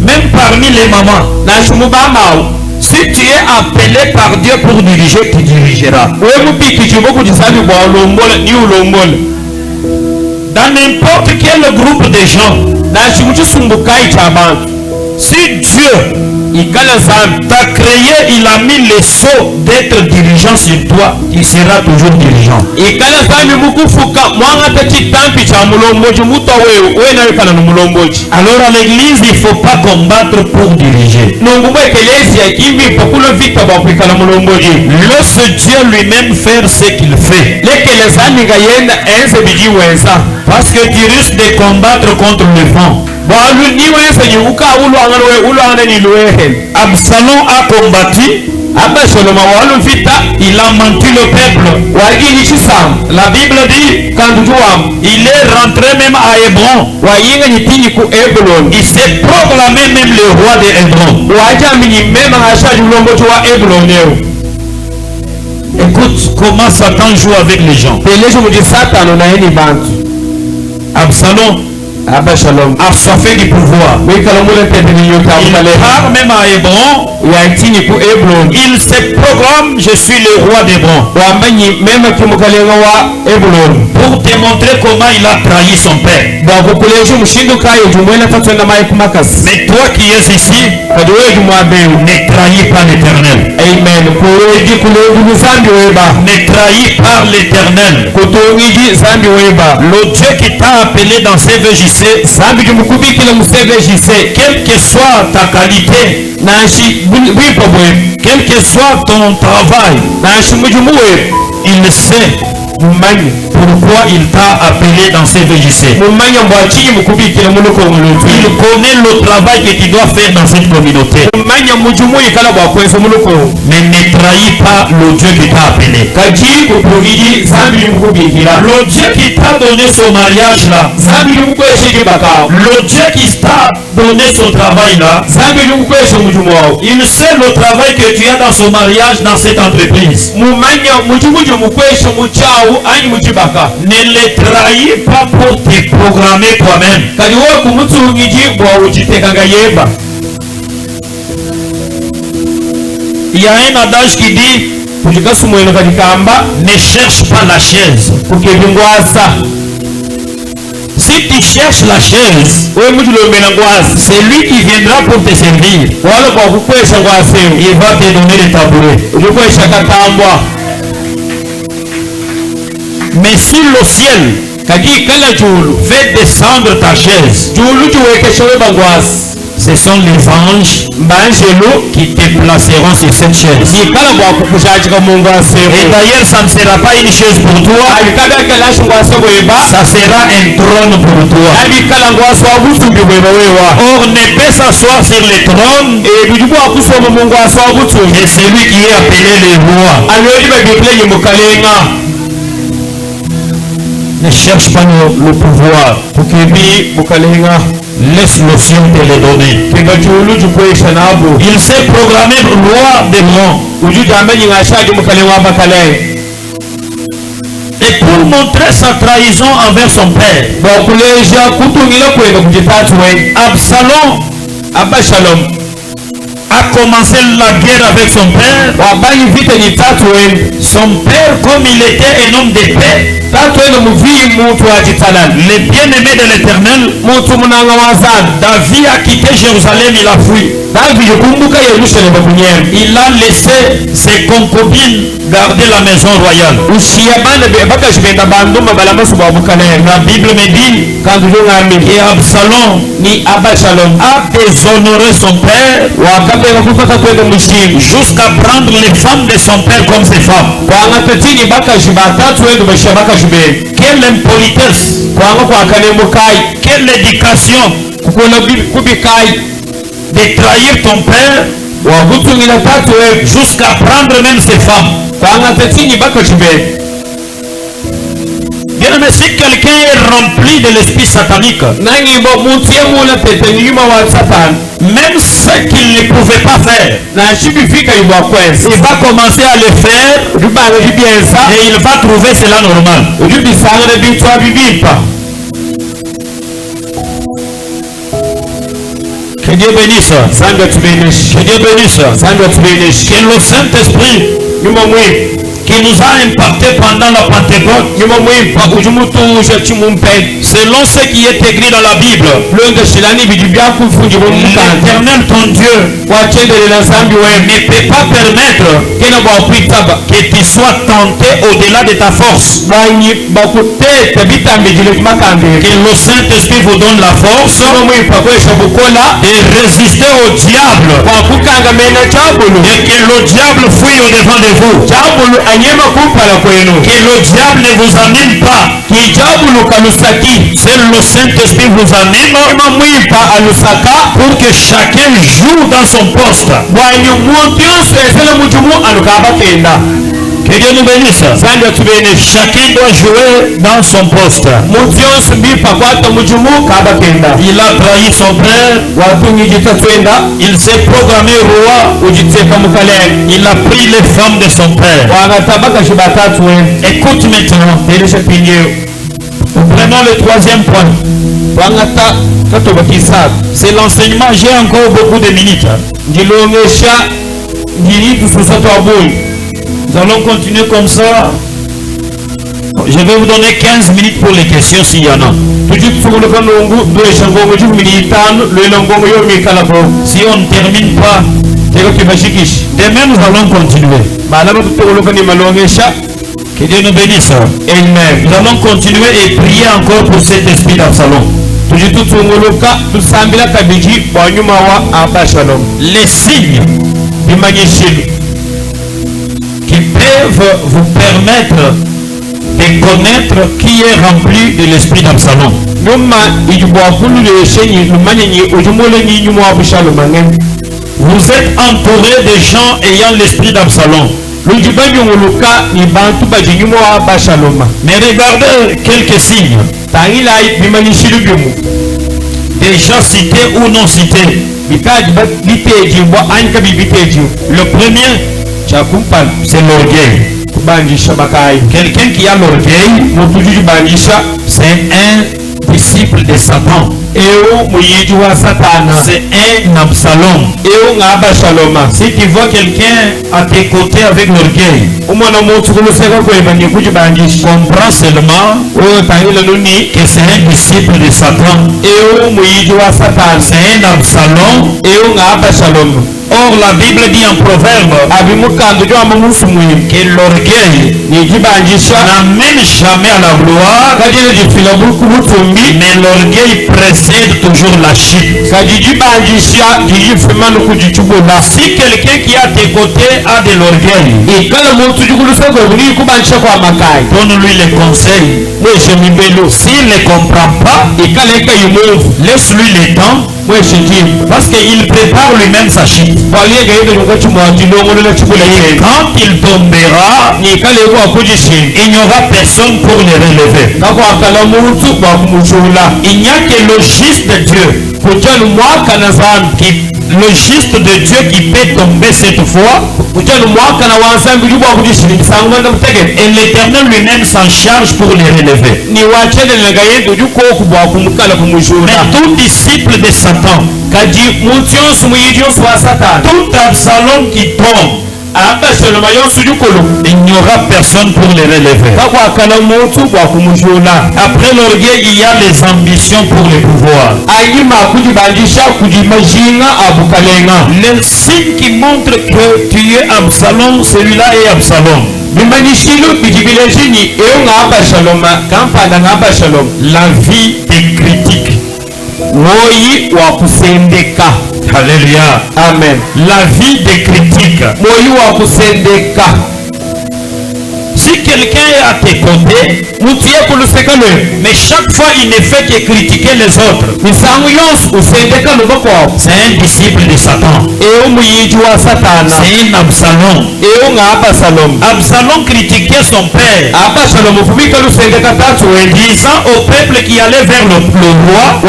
Même parmi les mamans, si tu es appelé par Dieu pour diriger, tu dirigeras. Dans n'importe quel groupe de gens, si Dieu t'a créé, il a mis le sceau d'être dirigeant sur toi, il sera toujours dirigeant. Alors à l'église, il ne faut pas combattre pour diriger. Laisse Dieu lui-même faire ce qu'il fait. Parce que tu risques de combattre contre le vent. Absalom a combattu. Il a menti le peuple. La Bible dit il est rentré même à Hébron. Il s'est proclamé même le roi de Hébron. Écoute comment Satan joue avec les gens. Absalom a soif du pouvoir. Il part même à Hébron. Il se proclame, je suis le roi d'Hébron. Pour te montrer comment il a trahi son père. Mais toi qui es ici, ne trahis pas l'Éternel. Amen. Ne trahis pas l'Éternel. Le Dieu qui t'a appelé dans CVJC, quelle que soit ta qualité, quel que soit ton travail, il sait pourquoi il t'a appelé dans CVJC. Il connaît le travail que tu dois faire dans cette communauté. Mais ne trahis pas le Dieu qui t'a appelé. Le Dieu qui t'a donné son mariage là, le Dieu qui t'a donné son travail là, il sait le travail que tu as dans son mariage, dans cette entreprise. Ne les trahis pas pour te programmer toi-même. Il y a un adage qui dit ne cherche pas la chaise. Si tu cherches la chaise, c'est lui qui viendra pour te servir. Il va te donner le tabouret. Mais si le ciel fait descendre ta chaise, ce sont les anges qui te placeront sur cette chaise. Et d'ailleurs, ça ne sera pas une chaise pour toi, ça sera un trône pour toi. Or, ne peut s'asseoir sur le trône et celui qui est appelé le roi. Ne cherche pas le pouvoir. Laisse le ciel te le donner. Il s'est programmé roi des monts. Et pour montrer sa trahison envers son père, Absalom a commencé la guerre avec son père. Son père, comme il était un homme de paix, le bien-aimé de l'Éternel, David a quitté Jérusalem, il a fui. Il a laissé ses concubines garder la maison royale. La Bible me dit qu'Absalom a déshonoré son père jusqu'à prendre les femmes de son père comme ses femmes. Quelle impolitesse, quelle éducation de trahir ton père jusqu'à prendre même ses femmes. Bien aimé, si quelqu'un est rempli de l'esprit satanique, même ce qu'il ne pouvait pas faire, il va commencer à le faire et il va trouver cela normal. Que Dieu bénisse. Que Dieu bénisse. Que le Saint-Esprit qui nous a impacté pendant la Pentecôte, selon ce qui est écrit dans la Bible, l'Éternel ton Dieu ne peut pas permettre que tu sois tenté au-delà de ta force. Que le Saint-Esprit vous donne la force de résister au diable et que le diable fuit au-devant de vous. Que le diable ne vous anime pas. C'est le Saint-Esprit vous anime pour que chacun joue dans son poste. Que Dieu nous bénisse. Chacun doit jouer dans son poste. Il a trahi son frère. Il s'est programmé roi. Il a pris les femmes de son père. Écoute maintenant. Prenons le troisième point. C'est l'enseignement. J'ai encore beaucoup de minutes. Nous allons continuer comme ça. Je vais vous donner 15 minutes pour les questions s'il y en a. Si on ne termine pas, demain nous allons continuer. Que Dieu nous bénisse. Amen. Nous allons continuer et prier encore pour cet esprit d'Absalom. Les signes qui peuvent vous permettre de connaître qui est rempli de l'esprit d'Absalom. Vous êtes entouré de gens ayant l'esprit d'Absalom. Mais regardez quelques signes. Déjà cités ou non cités. Le premier, c'est l'orgueil. Quelqu'un qui a l'orgueil, c'est un disciple de Satan. C'est un Absalom. Si tu vois quelqu'un à tes côtés avec l'orgueil, comprends seulement que c'est un disciple de Satan. C'est un Absalom. Or la Bible dit en Proverbe que l'orgueil n'amène jamais à la gloire, mais l'orgueil précède toujours la chute. Si quelqu'un qui est à tes côtés a de l'orgueil, donne-lui les conseils. S'il ne comprend pas, laisse-lui le temps, parce qu'il prépare lui-même sa chute. Quand il tombera, il n'y aura personne pour le relever. Il n'y a que le juste de Dieu, le juste de Dieu qui peut tomber cette fois, et l'Éternel lui-même s'en charge pour les relever. Mais tout disciple de Satan, tout Absalom qui tombe, il n'y aura personne pour les relever. Après l'orgueil, il y a les ambitions pour le pouvoir. Le signe qui montre que tu es Absalom, celui-là est Absalom. La vie te critique. Alléluia. Amen. La vie des critiques. Si quelqu'un est à tes côtés, mais chaque fois il ne fait que critiquer les autres, c'est un disciple de Satan. C'est un Absalom. Absalom critiquait son père, disant au peuple qui allait vers le roi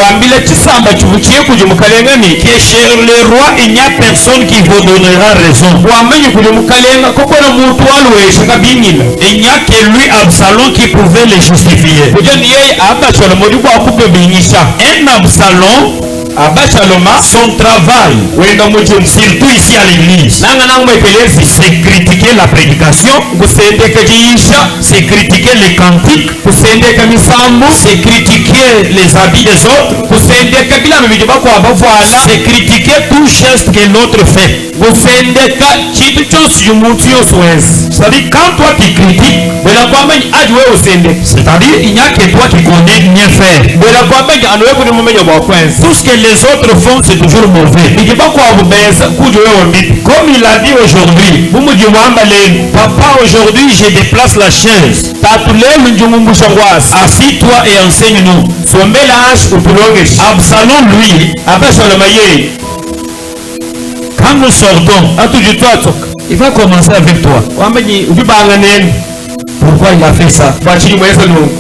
que chez le roi il n'y a personne qui vous donnera raison. Il n'y a que lui, Absalom, qui pouvait le justifier. Un Absalom, son travail, surtout ici à l'église, c'est critiquer la prédication, c'est critiquer les cantiques, c'est critiquer les habits des autres, c'est critiquer tout geste que l'autre fait. C'est-à-dire quand toi tu critiques, c'est-à-dire il n'y a que toi qui connais bien faire. Tout ce que les autres font c'est toujours mauvais. Comme il a dit aujourd'hui, papa, aujourd'hui je déplace la chaise. Assis-toi et enseigne-nous. Absalom lui, quand nous sortons, il va commencer avec toi. Pourquoi il a fait ça?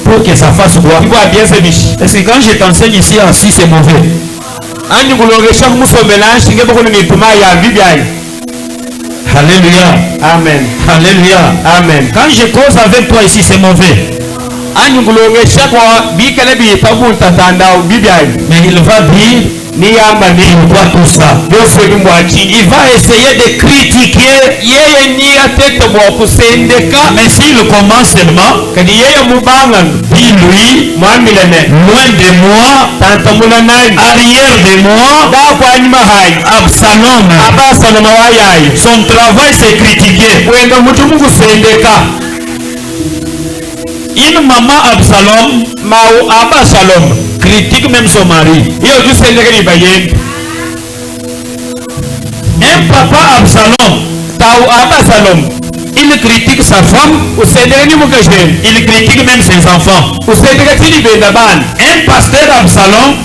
Pour que ça fasse quoi? Est-ce que quand je t'enseigne ici assis c'est mauvais? Alléluia. Amen. Alléluia. Amen. Quand je cause avec toi ici c'est mauvais. Mais il va dire pourquoi tout ça? Il va essayer de critiquer. Mais s'il commence seulement, dis-lui, loin de moi, arrière de moi, Absalom, son travail c'est critiquer. Une maman Absalom critique même son mari. Un papa Absalom, il critique sa femme, il critique même ses enfants. Un pasteur Absalom,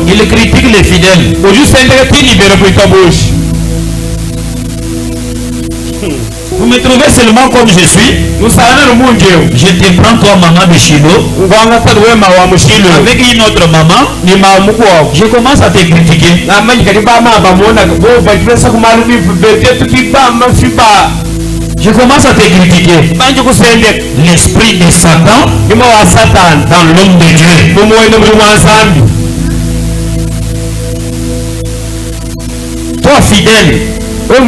il critique les fidèles. Vous me trouvez seulement comme je suis. Je te prends toi maman de Shiloh avec une autre maman. Je commence à te critiquer. Je commence à te critiquer. L'esprit de Satan dans l'homme de Dieu. Toi fidèle, il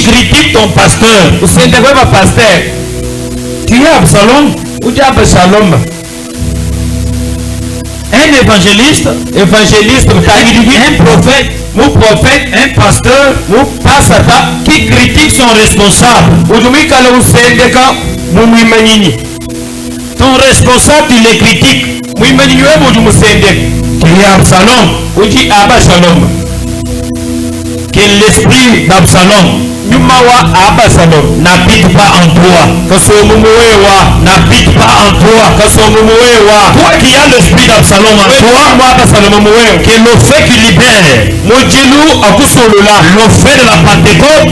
critique ton pasteur. Tu es Absalom. Un évangéliste, un prophète, un pasteur, qui critique son responsable. Ton responsable, tu le critiques. Tu es Absalom. Que l'esprit d'Absalom n'habite pas en toi. N'habite pas en toi. Toi qui as l'esprit d'Absalom en toi, que le fait qui libère, le fait de la Pentecôte,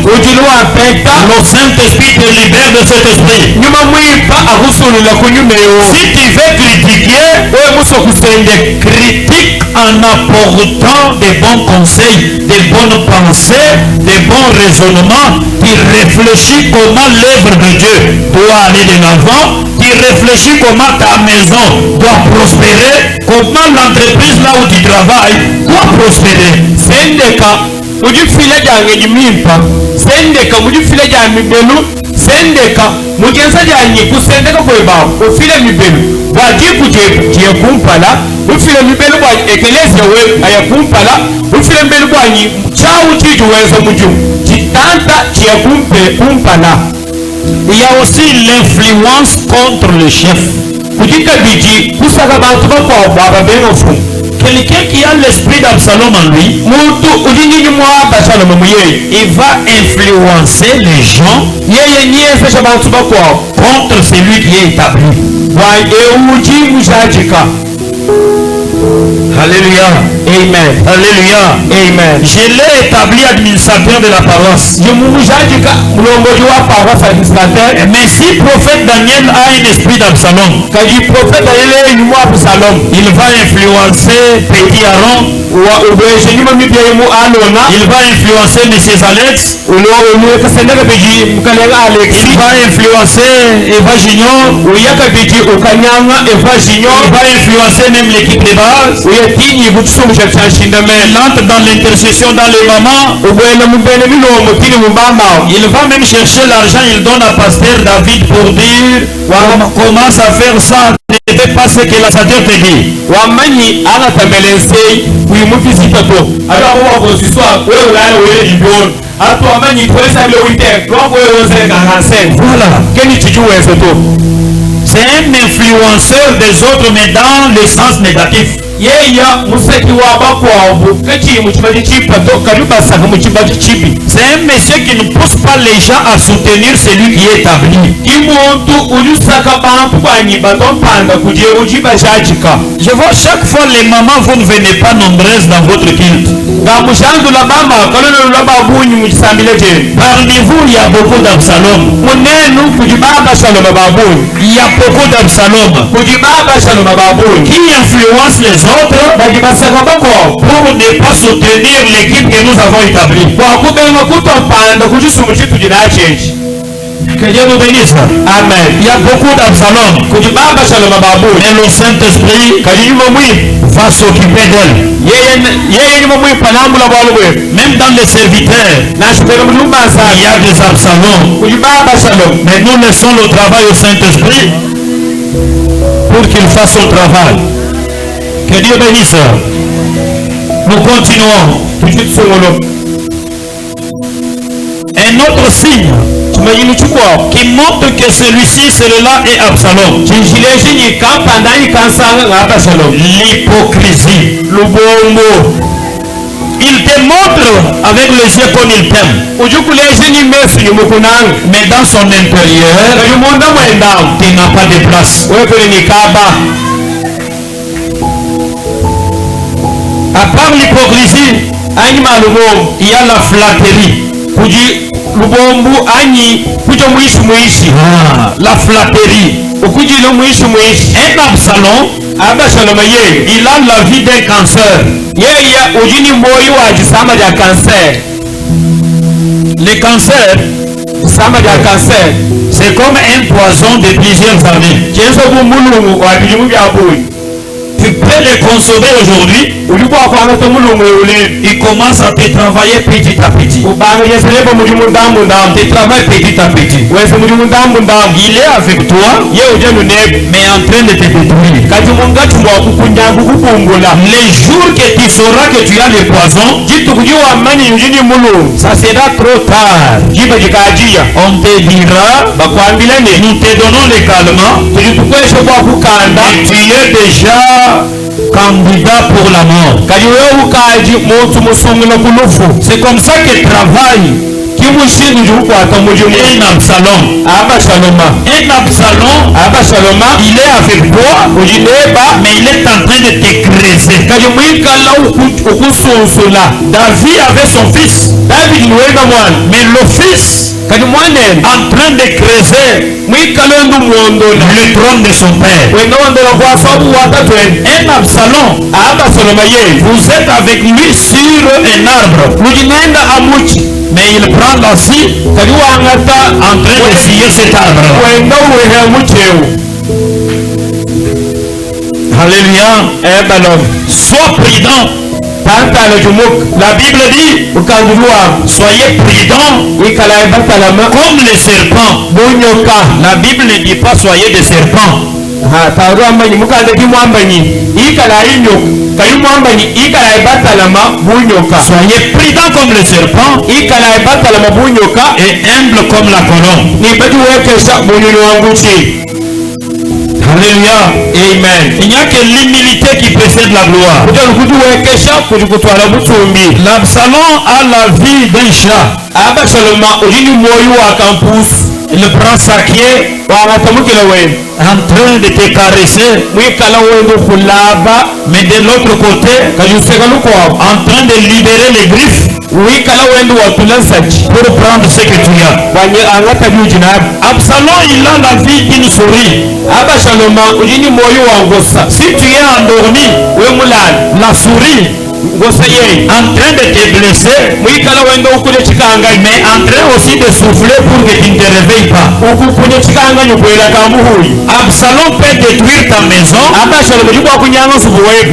le Saint-Esprit te libère de cet esprit. Si tu veux critiquer, critique en apportant des bons conseils, des bonnes pensées, des bons raisonnements. Tu réfléchis comment l'œuvre de Dieu doit aller de l'avant. Tu réfléchis comment ta maison doit prospérer, comment l'entreprise là où tu travailles doit prospérer. C'est un des cas. mujifile jange jimimpa sendeka mujifile ja mibelu sendeka mugenza janyi kusendeka kweba ufile mibelu wajibu je kumpala ufile mibelu kwa ekelezia we ayakumpala ufile mibelu kwa nyi chawu chitu weza muju chitanta chia kumpala. Il y a aussi l'influence contre le chef. Quelqu'un qui a l'esprit d'Absalom en lui, il va influencer les gens contre celui qui est établi. Alléluia. Amen. Alléluia. Amen. Je l'ai établi administrateur de la paroisse. Mais si le prophète Daniel a un esprit d'Absalom, il va influencer petit Aaron, il va influencer M. Alex, il va influencer Eva Junior, il va influencer même l'équipe de base. Il entre dans l'intercession dans les mamans. Il va même chercher l'argent, il donne à pasteur David pour dire commence à faire ça. Ne fais pas ce que la Seigneur te dit. Voilà. C'est un influenceur des autres, mais dans le sens négatif. C'est un monsieur qui ne pousse pas les gens à soutenir celui qui est établi. Je vois chaque fois les mamans, vous ne venez pas nombreuses dans votre culte. Parmi vous, il y a beaucoup d'Absalom. Il y a beaucoup d'Absalom qui influencent les autres pour ne pas soutenir l'équipe que nous avons établie. Que Dieu nous bénisse. Amen. Il y a beaucoup d'Absalom. Mais le Saint-Esprit va s'occuper d'elle. Même dans les serviteurs, il y a des Absaloms. Mais nous laissons le travail au Saint-Esprit pour qu'il fasse son travail. Que Dieu bénisse. Nous continuons. Un autre signe qui montre que celui-ci, celui-là est Absalom. L'hypocrisie. Il te montre avec les yeux comme il t'aime. Mais dans son intérieur, tu n'as pas de place. À part l'hypocrisie, il y a la flatterie. La flatterie. Un Absalom, il a la vie d'un cancer. Le cancer, c'est comme un poison de plusieurs années. Tu peux le consommer aujourd'hui. Il commence à te travailler petit à petit. Il travaille petit à petit. Il est avec toi, mais en train de te détruire. Les jours que tu sauras que tu as le poison, ça sera trop tard. On te dira, nous te donnons le calmant, et tu es déjà candidat pour la mort. C'est comme ça que travaille un Absalom. Un Absalom, il est avec toi, mais il est en train de t'écraser. David avait son fils, mais le fils en train de creuser le trône de son père. Un Absalom, vous êtes avec lui sur un arbre, mais il prend la scie en train de scier cet arbre. Alléluia. Sois prudent. La Bible dit, soyez prudents comme les serpents. La Bible ne dit pas soyez des serpents. Soyez prudents comme les serpents et humbles comme la colombe. Alléluia. Amen. Il n'y a que l'humilité qui précède la gloire. L'Absalom a la vie d'un chat. Il prend sa queue en train de te caresser, mais de l'autre côté en train de libérer les griffes pour prendre ce que tu as. Absalom, il a la vie d'une souris. Si tu es endormi, la souris en train de te blesser, mais en train aussi de souffler pour que tu ne te réveilles pas. Absalom peut détruire ta maison,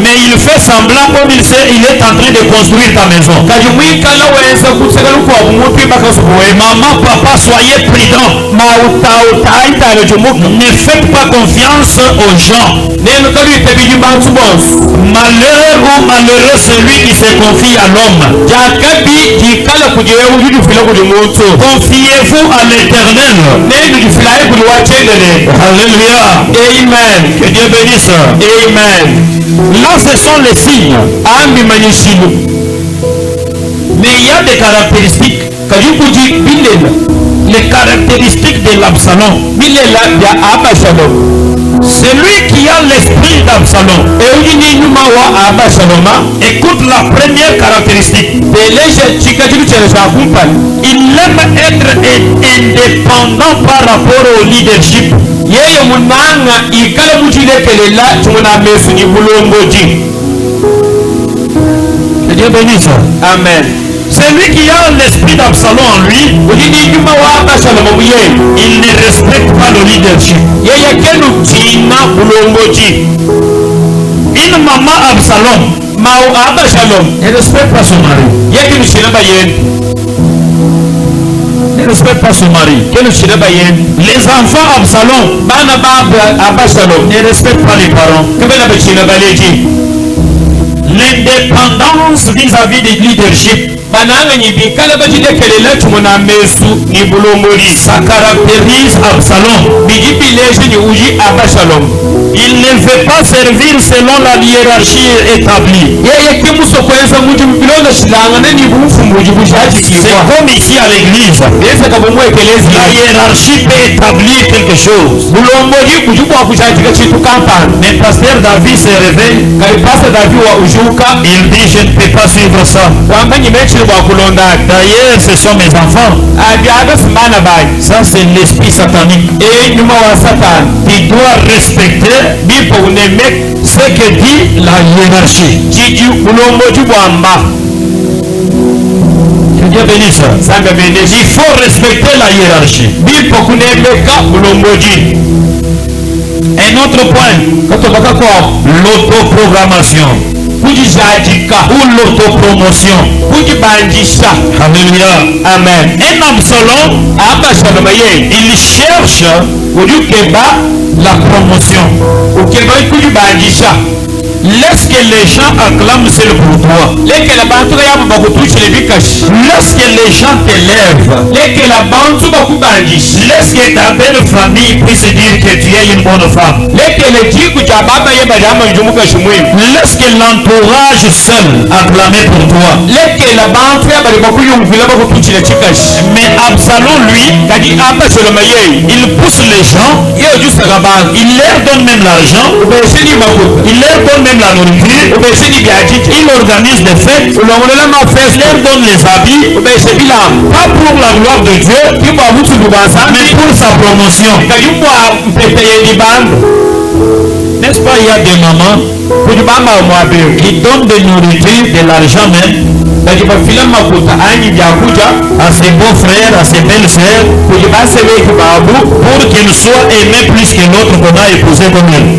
mais il fait semblant comme il est en train de construire ta maison. Maman, papa, soyez prudents. Ne faites pas confiance aux gens. Malheur ou malheureux celui qui se confie à l'homme. Confiez-vous à l'Éternel. Alléluia. Amen. Que Dieu bénisse. Amen. Là, ce sont les signes. Mais il y a des caractéristiques. Les caractéristiques de l'Absalom. Celui qui a l'esprit d'Absalom, écoute la première caractéristique. Il aime être indépendant par rapport au leadership. Que Dieu bénisse. Amen. Celui qui a l'esprit d'Absalom en lui, il ne respecte pas le leadership. Une maman Absalom, ne respecte pas son mari. Ne respecte pas son mari. Les enfants Absalom, ne respectent pas les parents. L'indépendance vis-à-vis du leadership, ça caractérise Absalom. Il ne veut pas servir selon la hiérarchie établie. C'est comme ici à l'église. La hiérarchie peut établir quelque chose. Mais pasteur David se réveille. Il dit je ne peux pas suivre ça. D'ailleurs ce sont mes enfants. Ça c'est l'esprit satanique. Tu dois respecter ce que dit la hiérarchie. Que Dieu bénisse. Il faut respecter la hiérarchie. Un autre point, l'autoprogrammation ou l'autopromotion. Alléluia. Amen. Un Absalom, il cherche la promotion. Laisse que les gens acclament seul pour toi. Laisse que les gens t'élèvent. Laisse que ta belle famille puisse dire que tu es une bonne femme. Laisse que l'entourage seul acclame pour toi. Mais Absalom, lui, il pousse les gens. Il leur donne même l'argent. Il leur donne même la nourriture. Il organise des fêtes. Il leur donne les habits. Pas pour la gloire de Dieu, mais pour sa promotion. N'est-ce pas, il y a des mamans qui donnent de nourriture, de l'argent même à ses beaux-frères, à ses belles-sœurs, pour qu'ils soient aimés plus que l'autre qu'on a épousé comme elle.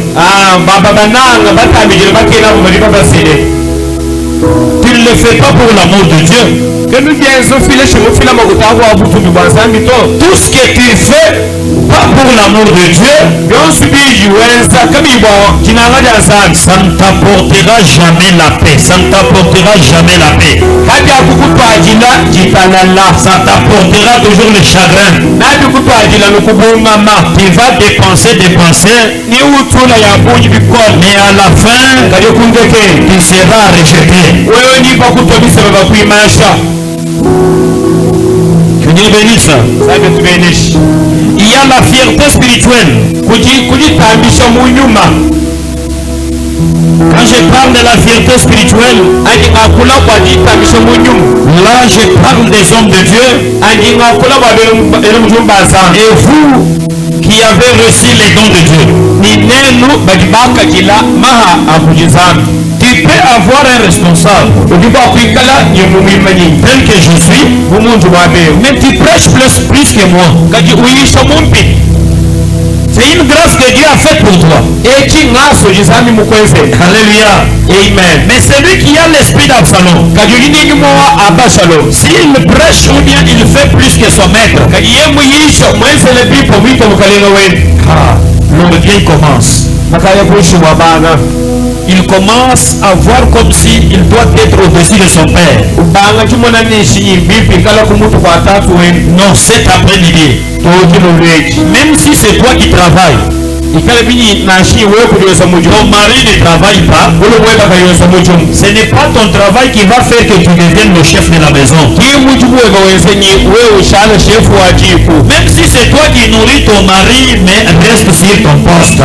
Tu le fais pas pour l'amour de Dieu. Tout ce que tu fais pas pour l'amour de Dieu, ça ne t'apportera jamais la paix. Ça ne t'apportera jamais la paix. Ça t'apportera toujours le chagrin. Tu vas dépenser, mais à la fin, tu seras rejeté. Que Dieu bénisse. Il y a la fierté spirituelle. Quand je parle de la fierté spirituelle, là je parle des hommes de Dieu. Et vous qui avez reçu les dons de Dieu, tu peux avoir un responsable tel que je suis, mais tu prêches plus que moi. C'est une grâce que Dieu a faite pour toi. Alléluia. Amen. Mais celui qui a l'esprit d'Absalom, s'il prêche ou bien il fait plus que son maître, l'orgueil commence. Il commence à voir comme s'il doit être au-dessus de son père. Non, cet après-midi, même si c'est toi qui travailles, ton mari ne travaille pas, ce n'est pas ton travail qui va faire que tu deviennes le chef de la maison. Même si c'est toi qui nourris ton mari, mais reste sur ton poste.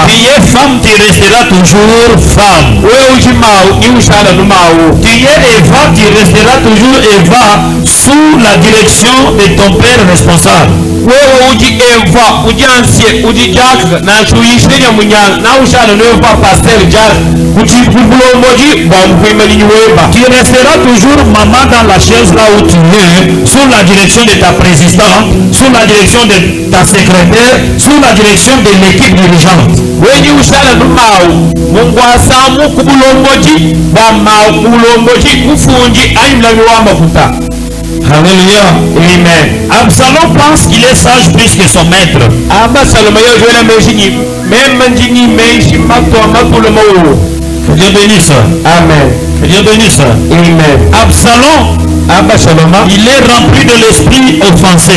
Tu es femme, tu resteras toujours femme. Tu es Eva, tu resteras toujours Eva sous la direction de ton père responsable. Tu resteras toujours maman dans la chaise là où tu es, sous la direction de ta présidente, sous la direction de ta secrétaire, sous la direction de l'équipe dirigeante. Alléluia. Amen. Absalom pense qu'il est sage plus que son maître. Que Dieu bénisse. Amen. Que Dieu bénisse. Amen. Absalom, il est rempli de l'esprit offensé.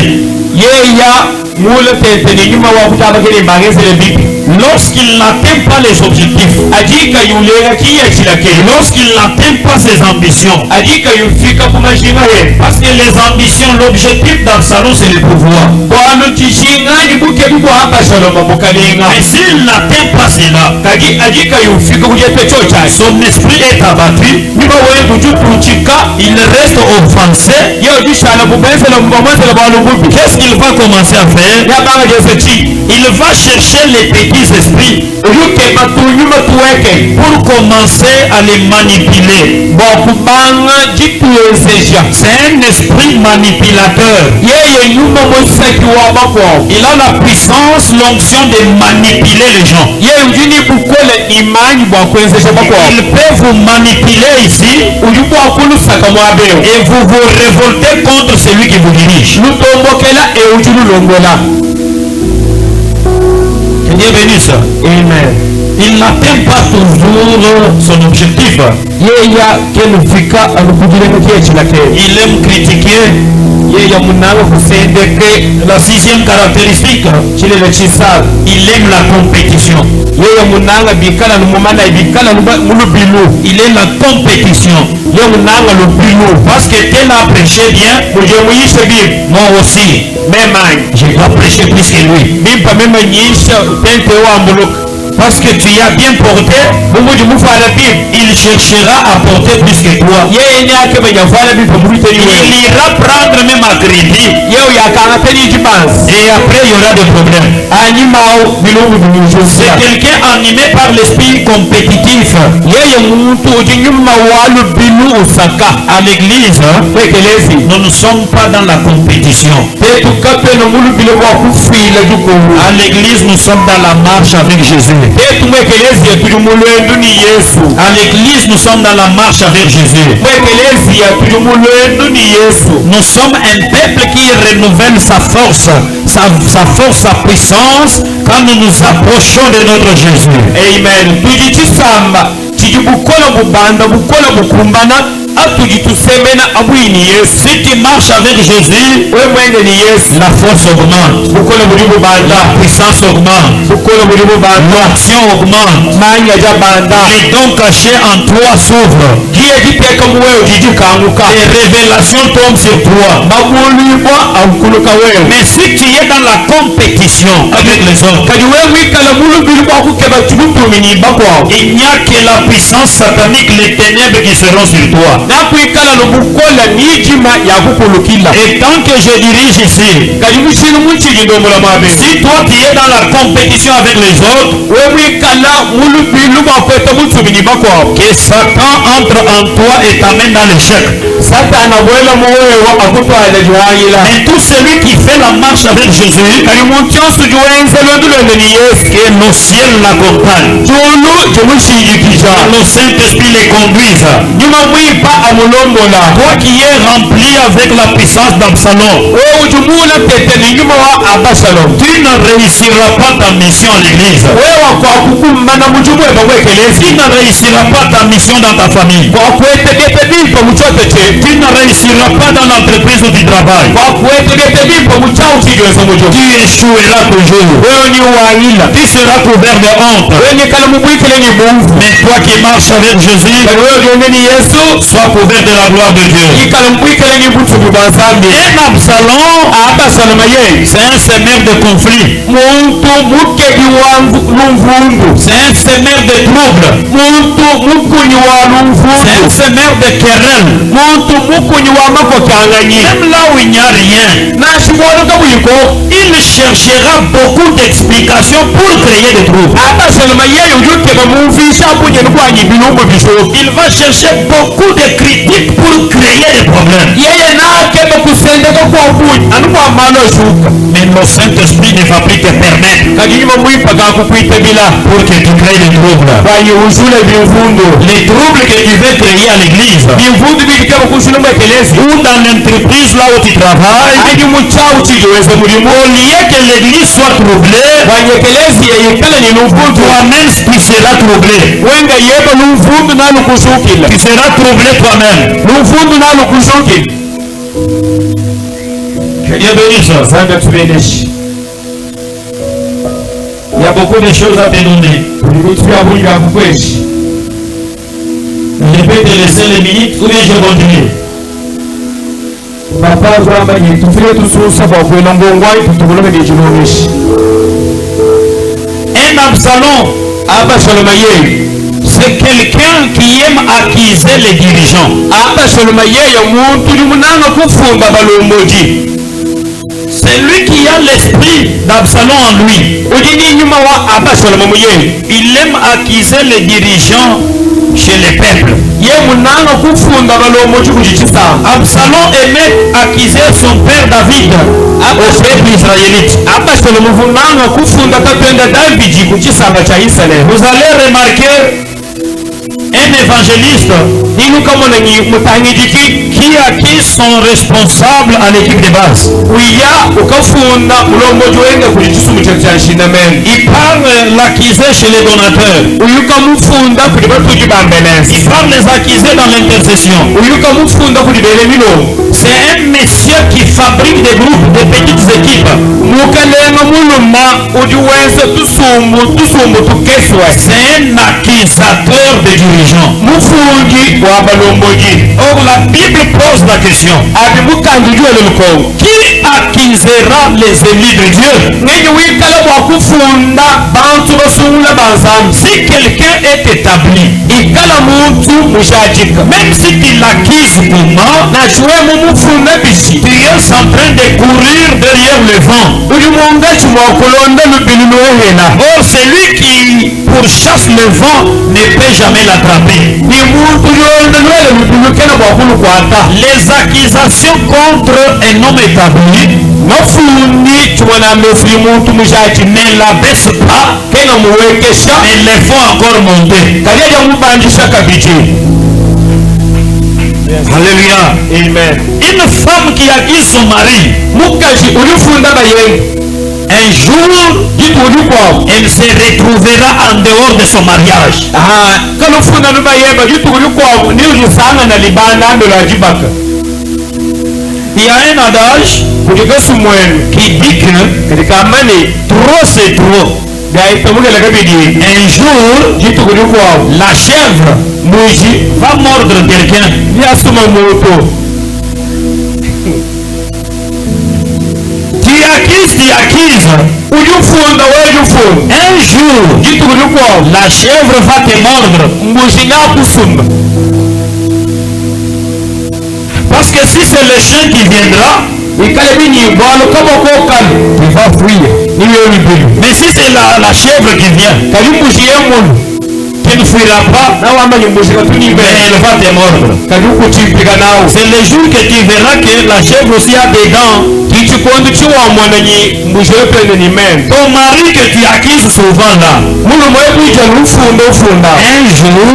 Lorsqu'il n'atteint pas les objectifs, lorsqu'il n'atteint pas ses ambitions, parce que les ambitions, l'objectif d'Absalom c'est le pouvoir. Mais s'il n'atteint pas cela, son esprit est abattu, il reste offensé. Qu'est-ce qu'il va commencer à faire? Il va chercher les petits esprits pour commencer à les manipuler. C'est un esprit manipulateur. Il a la puissance, l'onction de manipuler les gens. Il peut vous manipuler ici et vous vous révoltez contre celui qui vous dirige. Que Dieu bénisse. Amen. Il n'atteint pas toujours son objectif. Il aime critiquer. La sixième caractéristique, il aime la compétition. Il est la compétition. Parce que tel a prêché bien, moi aussi, je dois prêcher plus que lui. Parce que tu as bien porté, il cherchera à porter plus que toi. Il ira prendre même à crédit. Et après il y aura des problèmes. C'est quelqu'un animé par l'esprit compétitif. À l'église, nous ne sommes pas dans la compétition. À l'église, nous sommes dans la marche avec Jésus. À l'église, nous sommes dans la marche avec Jésus. Nous sommes un peuple qui renouvelle sa force, sa puissance quand nous nous approchons de notre Jésus. Amen. Si tu marches avec Jésus, la force augmente, la puissance augmente, l'action augmente, les dons cachés en toi s'ouvrent, les révélations tombent sur toi. Mais si tu es dans la compétition avec les autres, il n'y a que la puissance satanique, les ténèbres qui seront sur toi. Et tant que je dirige ici, si toi tu es dans la compétition avec les autres, que Satan entre en toi et t'amène dans l'échec. Mais tout celui qui fait la marche avec Jésus, que nos ciels l'accompagnent, que le Saint-Esprit les conduise. Toi qui es rempli avec la puissance d'Absalom, tu ne réussiras pas ta mission à l'église. Tu ne réussiras pas ta mission dans ta famille. Tu ne réussiras pas dans l'entreprise du travail. Tu échoueras toujours. Tu seras couvert de honte. Mais toi qui marches avec Jésus, sois couvert de la gloire de Dieu. Un Absalom, c'est un semeur de conflits. C'est un semeur de troubles. C'est un semeur de querelles. Même là où il n'y a rien, il cherchera beaucoup d'explications pour créer des troubles. Il va chercher beaucoup de critiques pour créer des problèmes. Mais le Saint-Esprit ne va plus te permettre pour que tu crées des troubles. Les troubles que tu veux créer à l'église, ou dans l'entreprise là où tu travailles, au lieu que l'église soit troublée, toi-même tu seras troublé. Tu seras troublé toi-même. Que Dieu bénisse. Il y a beaucoup de choses à te donner. Je peux te laisser les minutes ou bien je continue. Un Absalom, c'est quelqu'un qui aime accuser les dirigeants. C'est lui qui a l'esprit d'Absalom en lui. Il aime accuser les dirigeants chez les peuples. Absalom aimait accuser son père David au peuple israélite. Vous allez remarquer un évangéliste qui sont responsables à l'équipe de base. Il parle l'accuser chez les donateurs. Il parle les accuser dans l'intercession. C'est un monsieur qui fabrique des groupes, des petites équipes. C'est un accusateur des dirigeants. Or la Bible pose la question. Qui accusera les élus de Dieu? Si quelqu'un est établi, même si tu l'accuses comment, tu es en train de courir derrière le vent. Or celui qui pourchasse le vent ne peut jamais l'attraper. Les accusations contre un homme établi ne l'abaisse pas, mais les font encore monter. Alléluia. Amen. Une femme qui accuse son mari, un jour, elle se retrouvera en dehors de son mariage. Il y a un adage qui dit que trop c'est trop. Un jour, la chèvre va mordre quelqu'un. Tu accuses. Un jour, la chèvre va te mordre. Parce que si c'est le chien qui viendra, tu vas fuir. Mais si c'est la chèvre qui vient, tu ne fuiras pas, mais elle va te mordre. C'est le jour que tu verras que la chèvre aussi a des dents. Ton mari que tu accuses souvent là, un jour,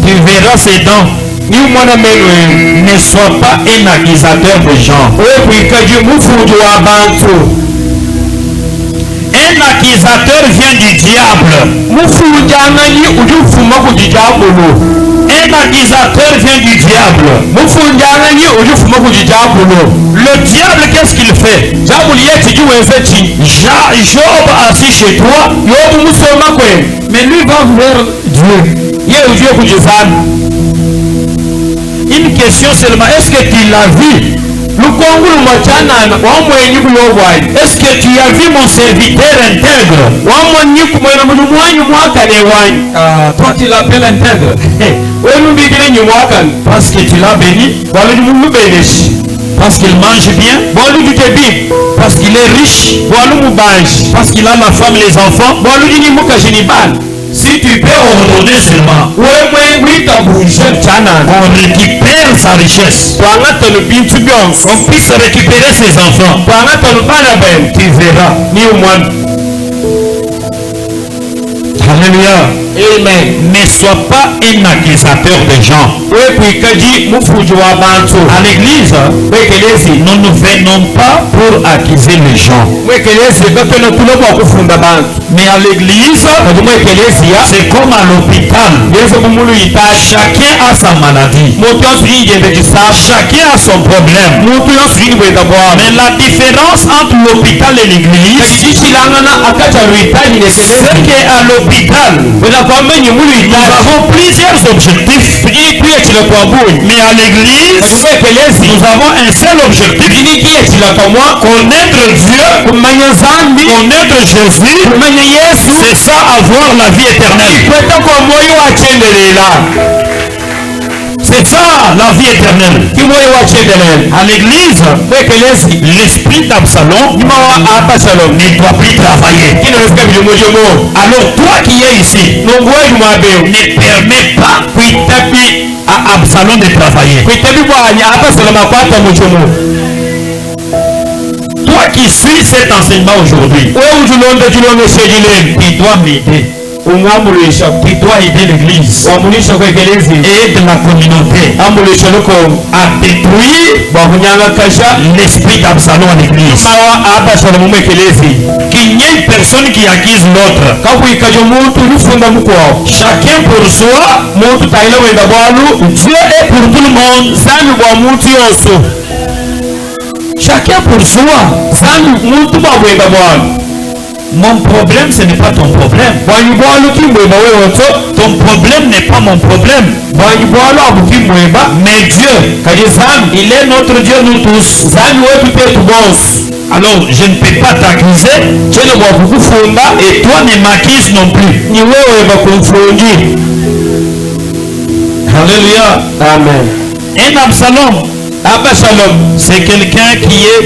tu verras ses dents. Ne sois pas un accusateur de gens. Un accusateur vient du diable. Un accusateur vient du diable. Le diable, qu'est-ce qu'il fait? Job assis chez toi, mais lui va vers Dieu. Une question seulement, est-ce que tu l'as vu? Est-ce que tu as vu mon serviteur intègre? Toi tu l'appelles intègre. Parce que tu l'as béni, parce qu'il mange bien, parce qu'il est riche, parce qu'il a la femme, les enfants. Si tu peux ordonner seulement, on récupère sa richesse, on puisse récupérer ses enfants, tu verras. Alléluia. Amen. Ne sois pas un accusateur de gens. À l'église, nous ne venons pas pour accuser les gens. Mais à l'église, c'est comme à l'hôpital. Chacun a sa maladie. Chacun a son problème. Mais la différence entre l'hôpital et l'église, c'est qu'à l'hôpital, nous avons plusieurs objectifs. Mais à l'église, nous avons un seul objectif. Connaître Dieu, connaître Jésus, c'est ça, avoir la vie éternelle. C'est ça, la vie éternelle. À l'église, l'esprit d'Absalom ne doit plus travailler. Alors toi qui es ici, ne permets pas à Absalom de travailler. Toi qui suis cet enseignement aujourd'hui, tu dois m'aider. Tu dois aider l'église et aider la communauté à détruire l'esprit d'Absalom à l'église. Qu'il n'y ait une personne qui accuse l'autre. Chacun pour soi. Dieu est pour tout le monde. Chacun pour soi. Mon problème, ce n'est pas ton problème. Ton problème n'est pas mon problème. Mais Dieu, il est notre Dieu, nous tous. Alors, je ne peux pas t'accuser. Et toi ne m'accuses non plus. Alléluia. Amen. Un Absalom, c'est quelqu'un qui est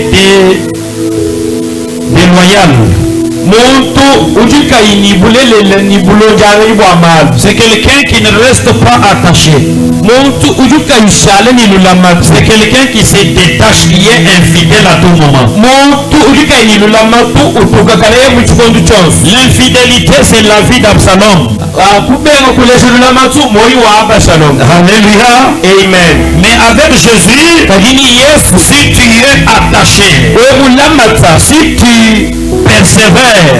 déloyal. C'est quelqu'un qui ne reste pas attaché. C'est quelqu'un qui se détache, qui est infidèle à tout moment. L'infidélité, c'est la vie d'Absalom. Alléluia. Amen. Mais avec Jésus, si tu es attaché, si tu persévères,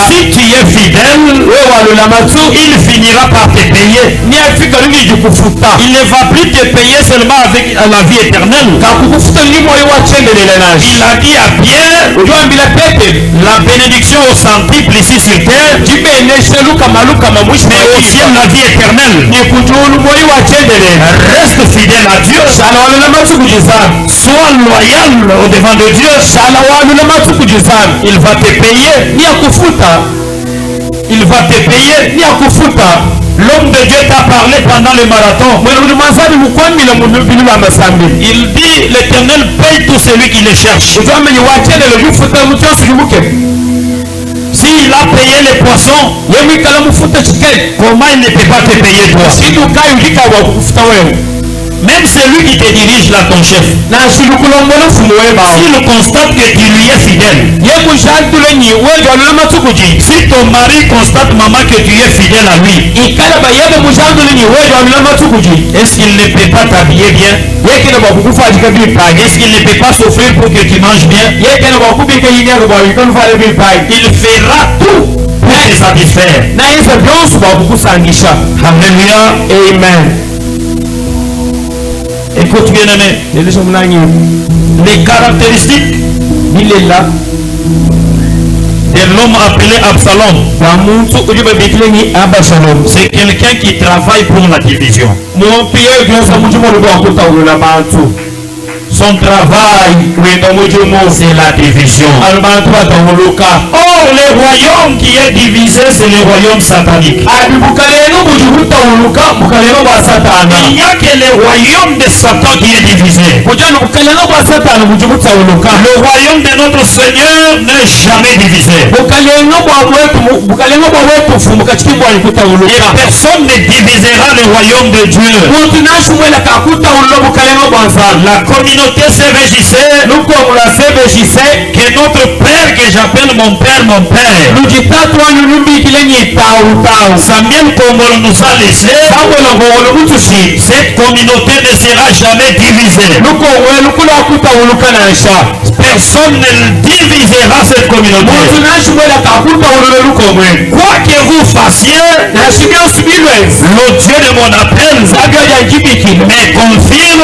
si tu es fidèle, il finira par te payer. Il ne va plus te payer seulement avec la vie éternelle. Il a dit à Pierre, la bénédiction au centuple ici sur terre, mais aussi la vie éternelle. Reste fidèle à Dieu. Sois loyal au devant de Dieu. Il va te payer. Il va te payer. L'homme de Dieu t'a parlé pendant le marathon. Il dit, l'Éternel paye tout celui qui le cherche. S'il a payé les poissons, comment il ne peut pas te payer toi? Même celui qui te dirige là, ton chef, s'il constate que tu lui es fidèle, si ton mari constate, maman, que tu es fidèle à lui, est-ce qu'il ne peut pas t'habiller bien? Est-ce qu'il ne peut pas s'offrir pour que tu manges bien? Il fera tout pour te satisfaire. Alléluia. Amen. Écoute bien aimé, les caractéristiques de l'homme appelé Absalom, c'est quelqu'un qui travaille pour la division. Son travail, c'est la division. Or, le royaume qui est divisé, c'est le royaume satanique. Il n'y a que le royaume de Satan qui est divisé. Le royaume de notre Seigneur n'est jamais divisé. Et personne ne divisera le royaume de Dieu. La communauté se régissait que notre père, que j'appelle mon père, Samuel Kongolo nous a laissé. Cette communauté ne sera jamais divisée. Personne ne divisera cette communauté. Quoi que vous fassiez, le Dieu de mon appel me confirme.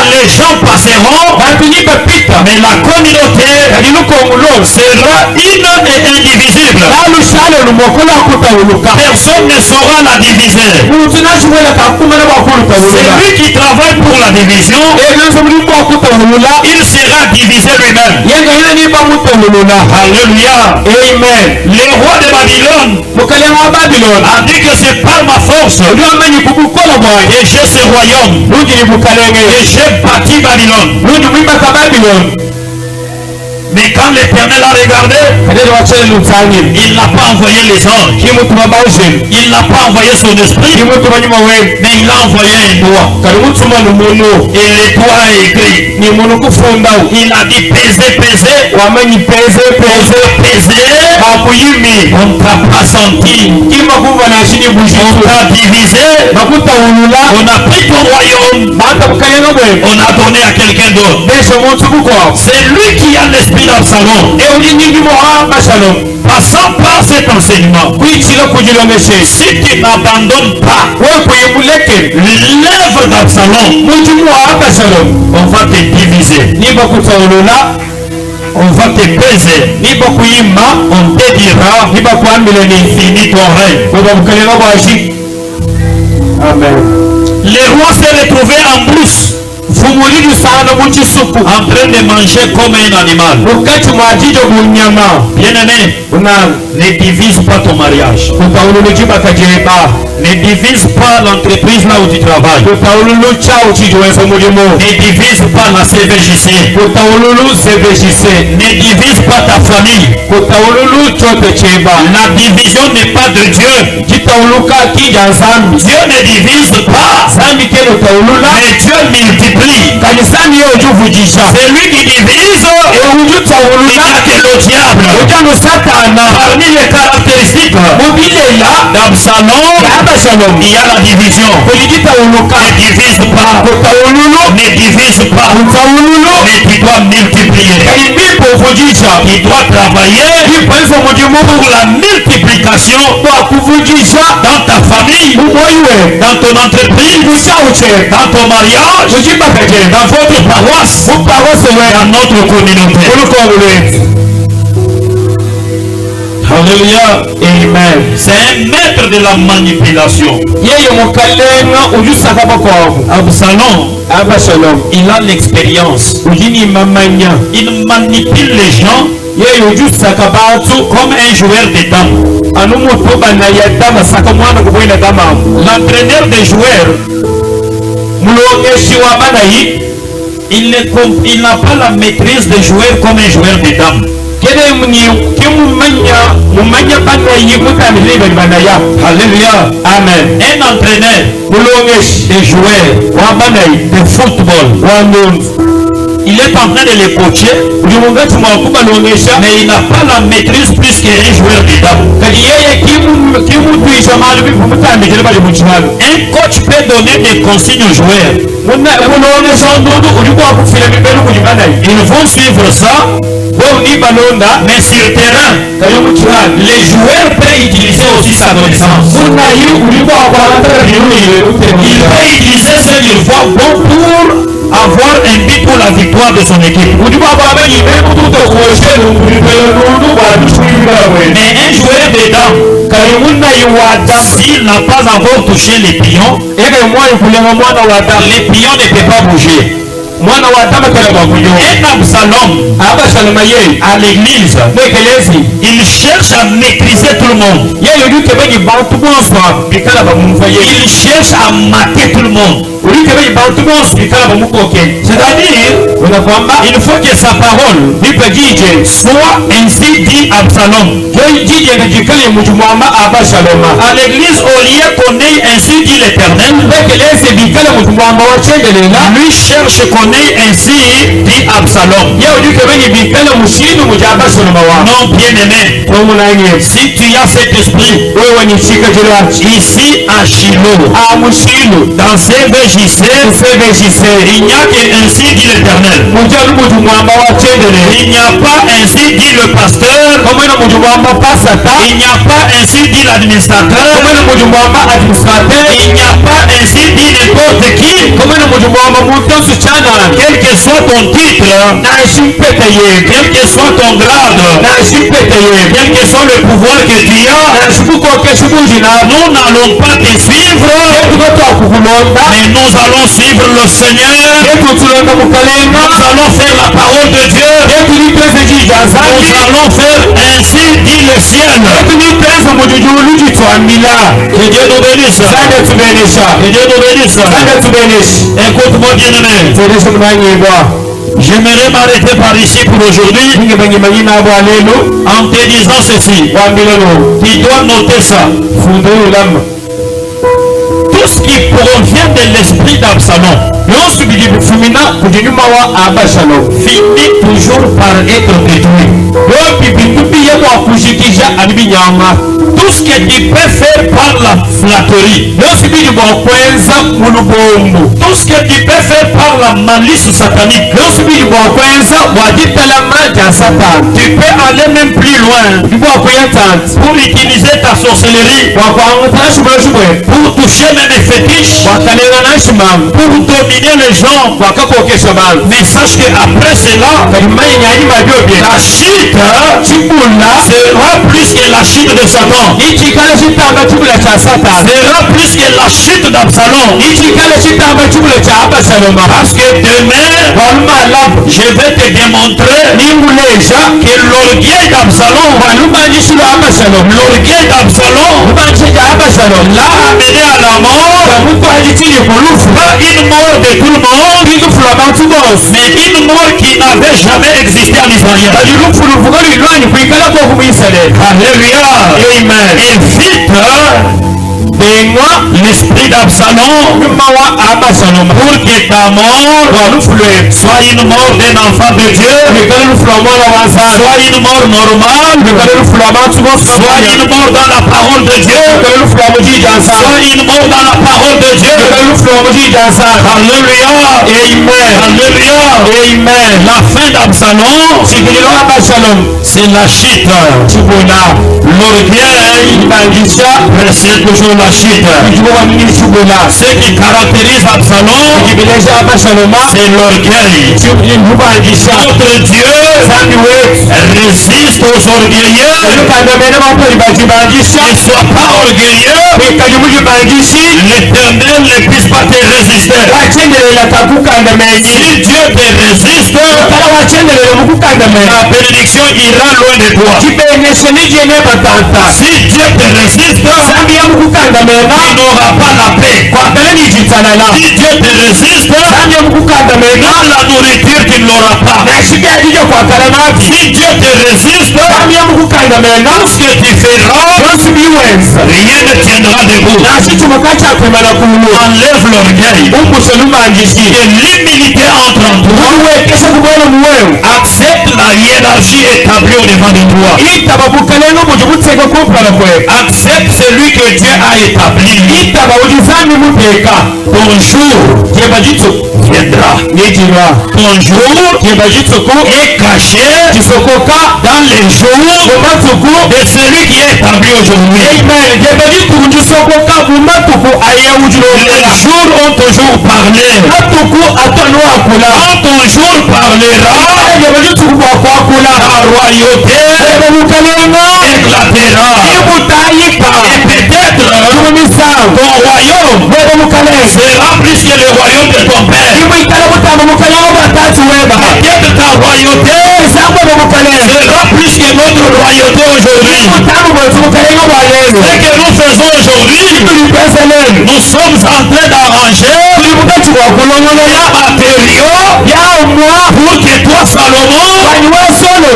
Les gens passeront, mais la communauté sera une et indivisible. Personne ne saura la diviser. Celui qui travaille pour la division, il sera divisé lui-même. Alléluia. Amen. Le roi de Babylone a dit que c'est par ma force que j'ai ce royaume. Et j'ai bâti Babylone. Mais quand l'Éternel a regardé, il n'a pas envoyé les anges. Il n'a pas envoyé son esprit. Mais il a envoyé un doigt. Et le doigt a écrit. Il a dit peser, peser. On t'a pas senti. On t'a divisé. On a pris ton royaume. On a donné à quelqu'un d'autre. C'est lui qui a l'esprit d'Absalom. Passant par cet enseignement, si tu n'abandonnes pas l'œuvre d'Absalom, on va te diviser. On va te peser. On te dira, fini ton règne. Amen. Le roi s'est retrouvé en brousse, en train de manger comme un animal. Bien aimé, ne divise pas ton mariage. Ne divise pas l'entreprise là où tu travailles. Ne divise pas la CVJC. Ne divise pas ta famille. La division n'est pas de Dieu. Dieu ne divise pas. Mais Dieu multiplie. C'est lui qui divise. Il n'y a que le diable. Parmi les caractéristiques d'Absalom, il y a la division. Ne divise pas. Ne divise pas. Mais tu dois multiplier. Il doit travailler pour la multiplication dans ta famille, dans ton entreprise, dans ton mariage, dans votre paroisse, dans notre communauté. Alléluia. Amen. C'est un maître de la manipulation. Absalom, il a l'expérience. Il manipule les gens comme un joueur de dames. L'entraîneur des joueurs, il n'a pas la maîtrise des joueurs comme un joueur de dames. Alléluia. Amen. Un entraîneur des joueurs de football, il est en train de les coacher, mais il n'a pas la maîtrise plus qu'un joueur de dames. Un coach peut donner des consignes aux joueurs. Ils vont suivre ça. Mais sur le terrain, les joueurs peuvent utiliser aussi sa connaissance. Il peut utiliser ce qu'il voit bon pour avoir un but pour la victoire de son équipe. Mais un joueur de dames, s'il n'a pas encore touché les pions, les pions ne peuvent pas bouger. Un Absalom à l'église, il cherche à maîtriser tout le monde. Il cherche à mater tout le monde. C'est-à-dire, il faut que sa parole soit ainsi dit Absalom. À l'église, au lieu qu'on ait ainsi dit l'Éternel, lui cherche qu'on ait ainsi dit Absalom. Non, bien-aimé, si tu as cet esprit ici à Shiloh, dans CVJC, il n'y a qu'ainsi dit l'Éternel. Il n'y a pas ainsi dit le pasteur. Il n'y a pas ainsi dit l'administrateur. Il n'y a pas ainsi dit n'importe qui. Quel que soit ton titre, quel que soit ton grade, quel que soit le pouvoir que tu as, nous n'allons pas te suivre, mais nous allons suivre le Seigneur. Nous allons faire la parole de Dieu. Nous allons faire ainsi dit le ciel. Que Dieu nous bénisse. Que Dieu nous bénisse. Écoute-moi, bien-aimé. J'aimerais m'arrêter par ici pour aujourd'hui en te disant ceci. Tu dois noter ça. Tout ce qui provient de l'esprit d'Absalom finit toujours par être détruit. Tout ce que tu peux faire par la flatterie, tout ce que tu peux faire par la malice satanique, tu peux aller même plus loin pour utiliser ta sorcellerie, pour toucher même les fétiches, pour dominer les gens. Mais sache qu'après cela, la chute sera plus que la chute de Satan. Sera plus que la chute d'Absalom. Parce que demain, je vais te démontrer que l'orgueil d'Absalom, l'a amené à la mort, pas une mort de tout le monde, mais une mort qui n'avait jamais existé en Israël. Alléluia. Amen. Et vite, l'esprit d'Absalom pour que ta mort soit une mort d'un enfant de Dieu, soit une mort normale, soit une mort dans la parole de Dieu, soit une mort dans la parole de Dieu. Alléluia. Amen. Alléluia. Amen. La fin d'Absalom, c'est la chute. L'orgueil précède toujours la chute. Ce qui caractérise Absalom, c'est l'orgueil. Notre Dieu résiste aux orgueilleux. Ne sois pas orgueilleux. L'Éternel ne puisse pas te résister. Si Dieu te résiste, la bénédiction ira loin de toi. Si Dieu te résiste, tu n'auras pas la paix. Si Dieu te résiste, dans la nourriture tu ne l'auras pas. Si Dieu te résiste, tout ce que tu feras, rien ne tiendra debout. Enlève l'orgueil et l'humilité entre en toi. Accepte la hiérarchie établie au devant de toi. Accepte celui que Dieu a établi. Ton jour viendra. Ton jour est caché dans les jours de celui qui est établi aujourd'hui. Les jours ont toujours parlé. Quand ton jour parlera, ta royauté éclatera. Et peut-être ton royaume sera plus que le royaume de ton père. Peut-être ta royauté sera plus que notre royauté aujourd'hui. Ce que nous faisons aujourd'hui, nous sommes en train d'arranger les matériaux pour que toi, Salomon,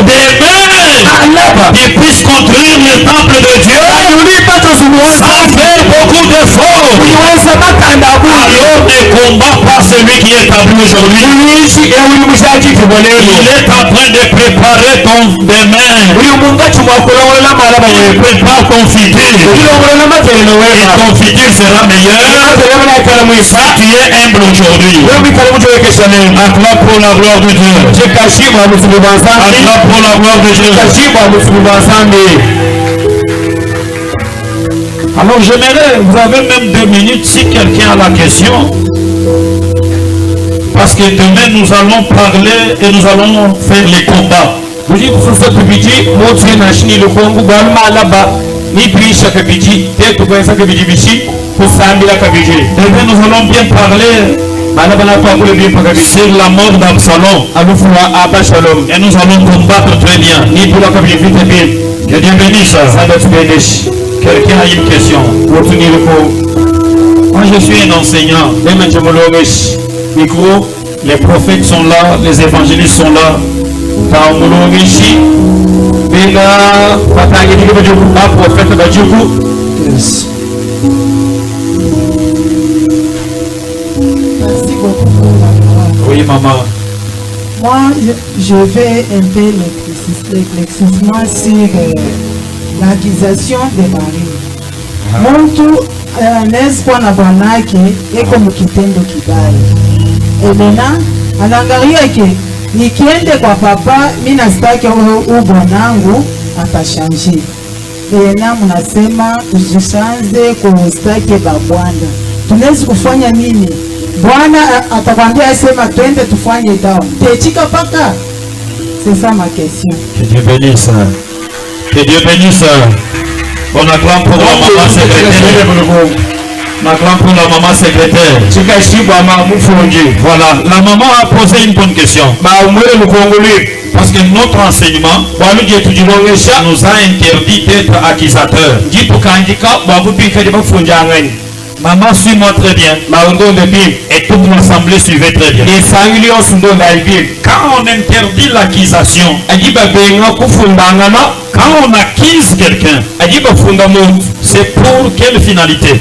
demain, tu puisses construire le temple de Dieu sans faire beaucoup d'efforts. Alors ne combat pas celui qui est établi aujourd'hui. Il est en train de préparer ton demain. Il prépare ton futur. Et ton futur sera meilleur si tu es humble aujourd'hui. Acclame pour la gloire de Dieu. Acclame pour la gloire de Dieu. Alors j'aimerais, vous avez même 2 minutes si quelqu'un a la question. Parce que demain nous allons parler et nous allons faire les combats. Demain nous allons bien parler sur la mort d'Absalom. Et nous allons combattre très bien. Que Dieu bénisse. Quelqu'un a une question? Moi je suis un enseignant. Les prophètes sont là, les évangélistes sont là. Yes. Merci beaucoup pour la parole. Oui, maman. Moi, je vais un peu l'éclaircissement sur l'accusation de Marie. Muntu anaweza na bwanake eko mkitendo kibaya. Elena anaangalia ke nikiende kwa papa mimi nasitaki huyu bwanangu atashanje. Elena mnasema tusisanze kustaki babwana. Tunaweza kufanya nini? Bwana atakwambia asema twende tufanye dawa. Techika paka. C'est ça ma question. Que Dieu bénisse. Que Dieu bénisse. On acclame pour la maman secrétaire. Maintenant pour la maman secrétaire. Voilà, la maman a posé une bonne question. Parce que notre enseignement nous a interdit d'être accusateur. Maman, suis-moi très bien. Et toute l'assemblée suivait très bien. Quand on interdit l'accusation, quand on accuse quelqu'un, c'est pour quelle finalité?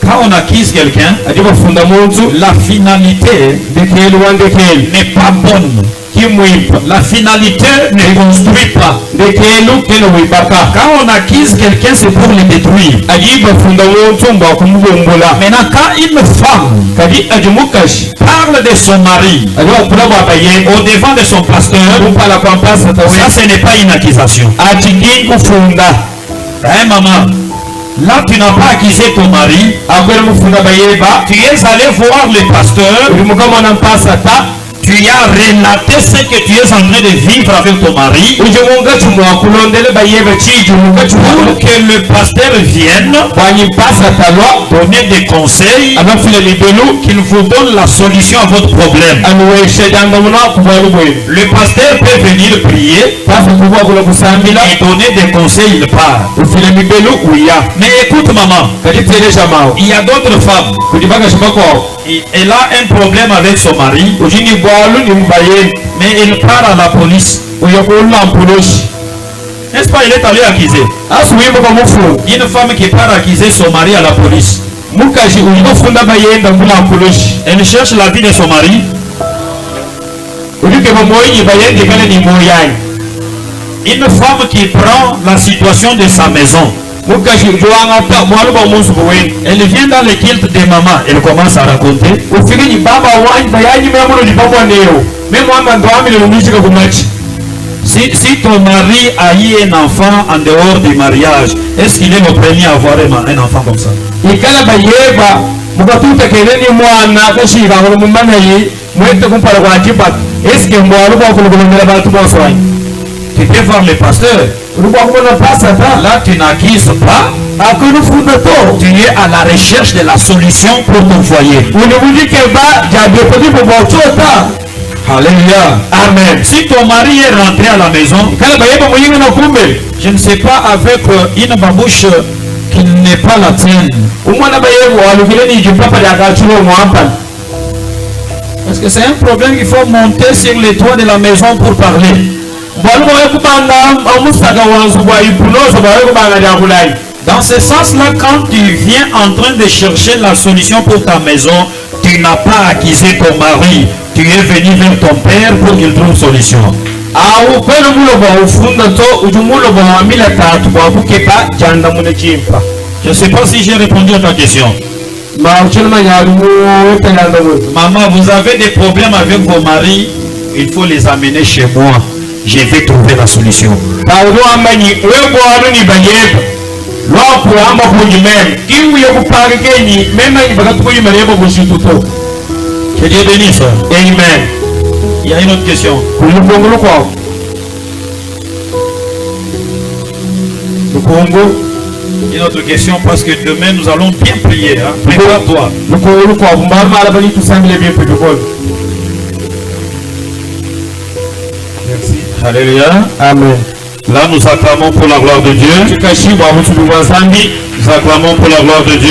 Quand on accuse quelqu'un, la finalité n'est pas bonne. La finalité ne construit pas. Quand on accuse quelqu'un, c'est pour le détruire. Maintenant, quand une femme parle de son mari au devant de son pasteur, ça ce n'est pas une accusation. Hein, maman? Là, tu n'as pas accusé ton mari. Tu es allé voir le pasteur. Tu as relaté ce que tu es en train de vivre avec ton mari. Pour que le pasteur vienne donner des conseils, qu'il vous donne la solution à votre problème. Le pasteur peut venir prier et donner des conseils, il part. Mais écoute maman, il y a d'autres femmes. Elle a un problème avec son mari, mais elle part à la police. N'est-ce pas, il est allé accuser. Une femme qui part accuser son mari à la police. Elle cherche la vie de son mari. Une femme qui prend la situation de sa maison. Elle vient dans le culte de maman, elle commence à raconter. Si ton mari a eu un enfant en dehors du mariage, est-ce qu'il est le premier à avoir un enfant comme ça? Tu peux voir le pasteur. Là, tu n'accuses pas. Tu es à la recherche de la solution pour ton foyer. Alléluia. Amen. Si ton mari est rentré à la maison, je ne sais pas, avec une babouche qui n'est pas la tienne. Parce que c'est un problème qu'il faut monter sur les toits de la maison pour parler. Dans ce sens-là, quand tu viens en train de chercher la solution pour ta maison, tu n'as pas accusé ton mari. Tu es venu vers ton père pour qu'il trouve solution. Je ne sais pas si j'ai répondu à ta question. Maman, vous avez des problèmes avec vos maris, il faut les amener chez moi. Je vais trouver la solution. Que Dieu bénisse. Amen. Il y a une autre question. Une autre question parce que demain nous allons bien prier. Hein? Prépare-toi. Merci. Alléluia. Amen. Là nous acclamons pour la gloire de Dieu. Nous acclamons pour la gloire de Dieu.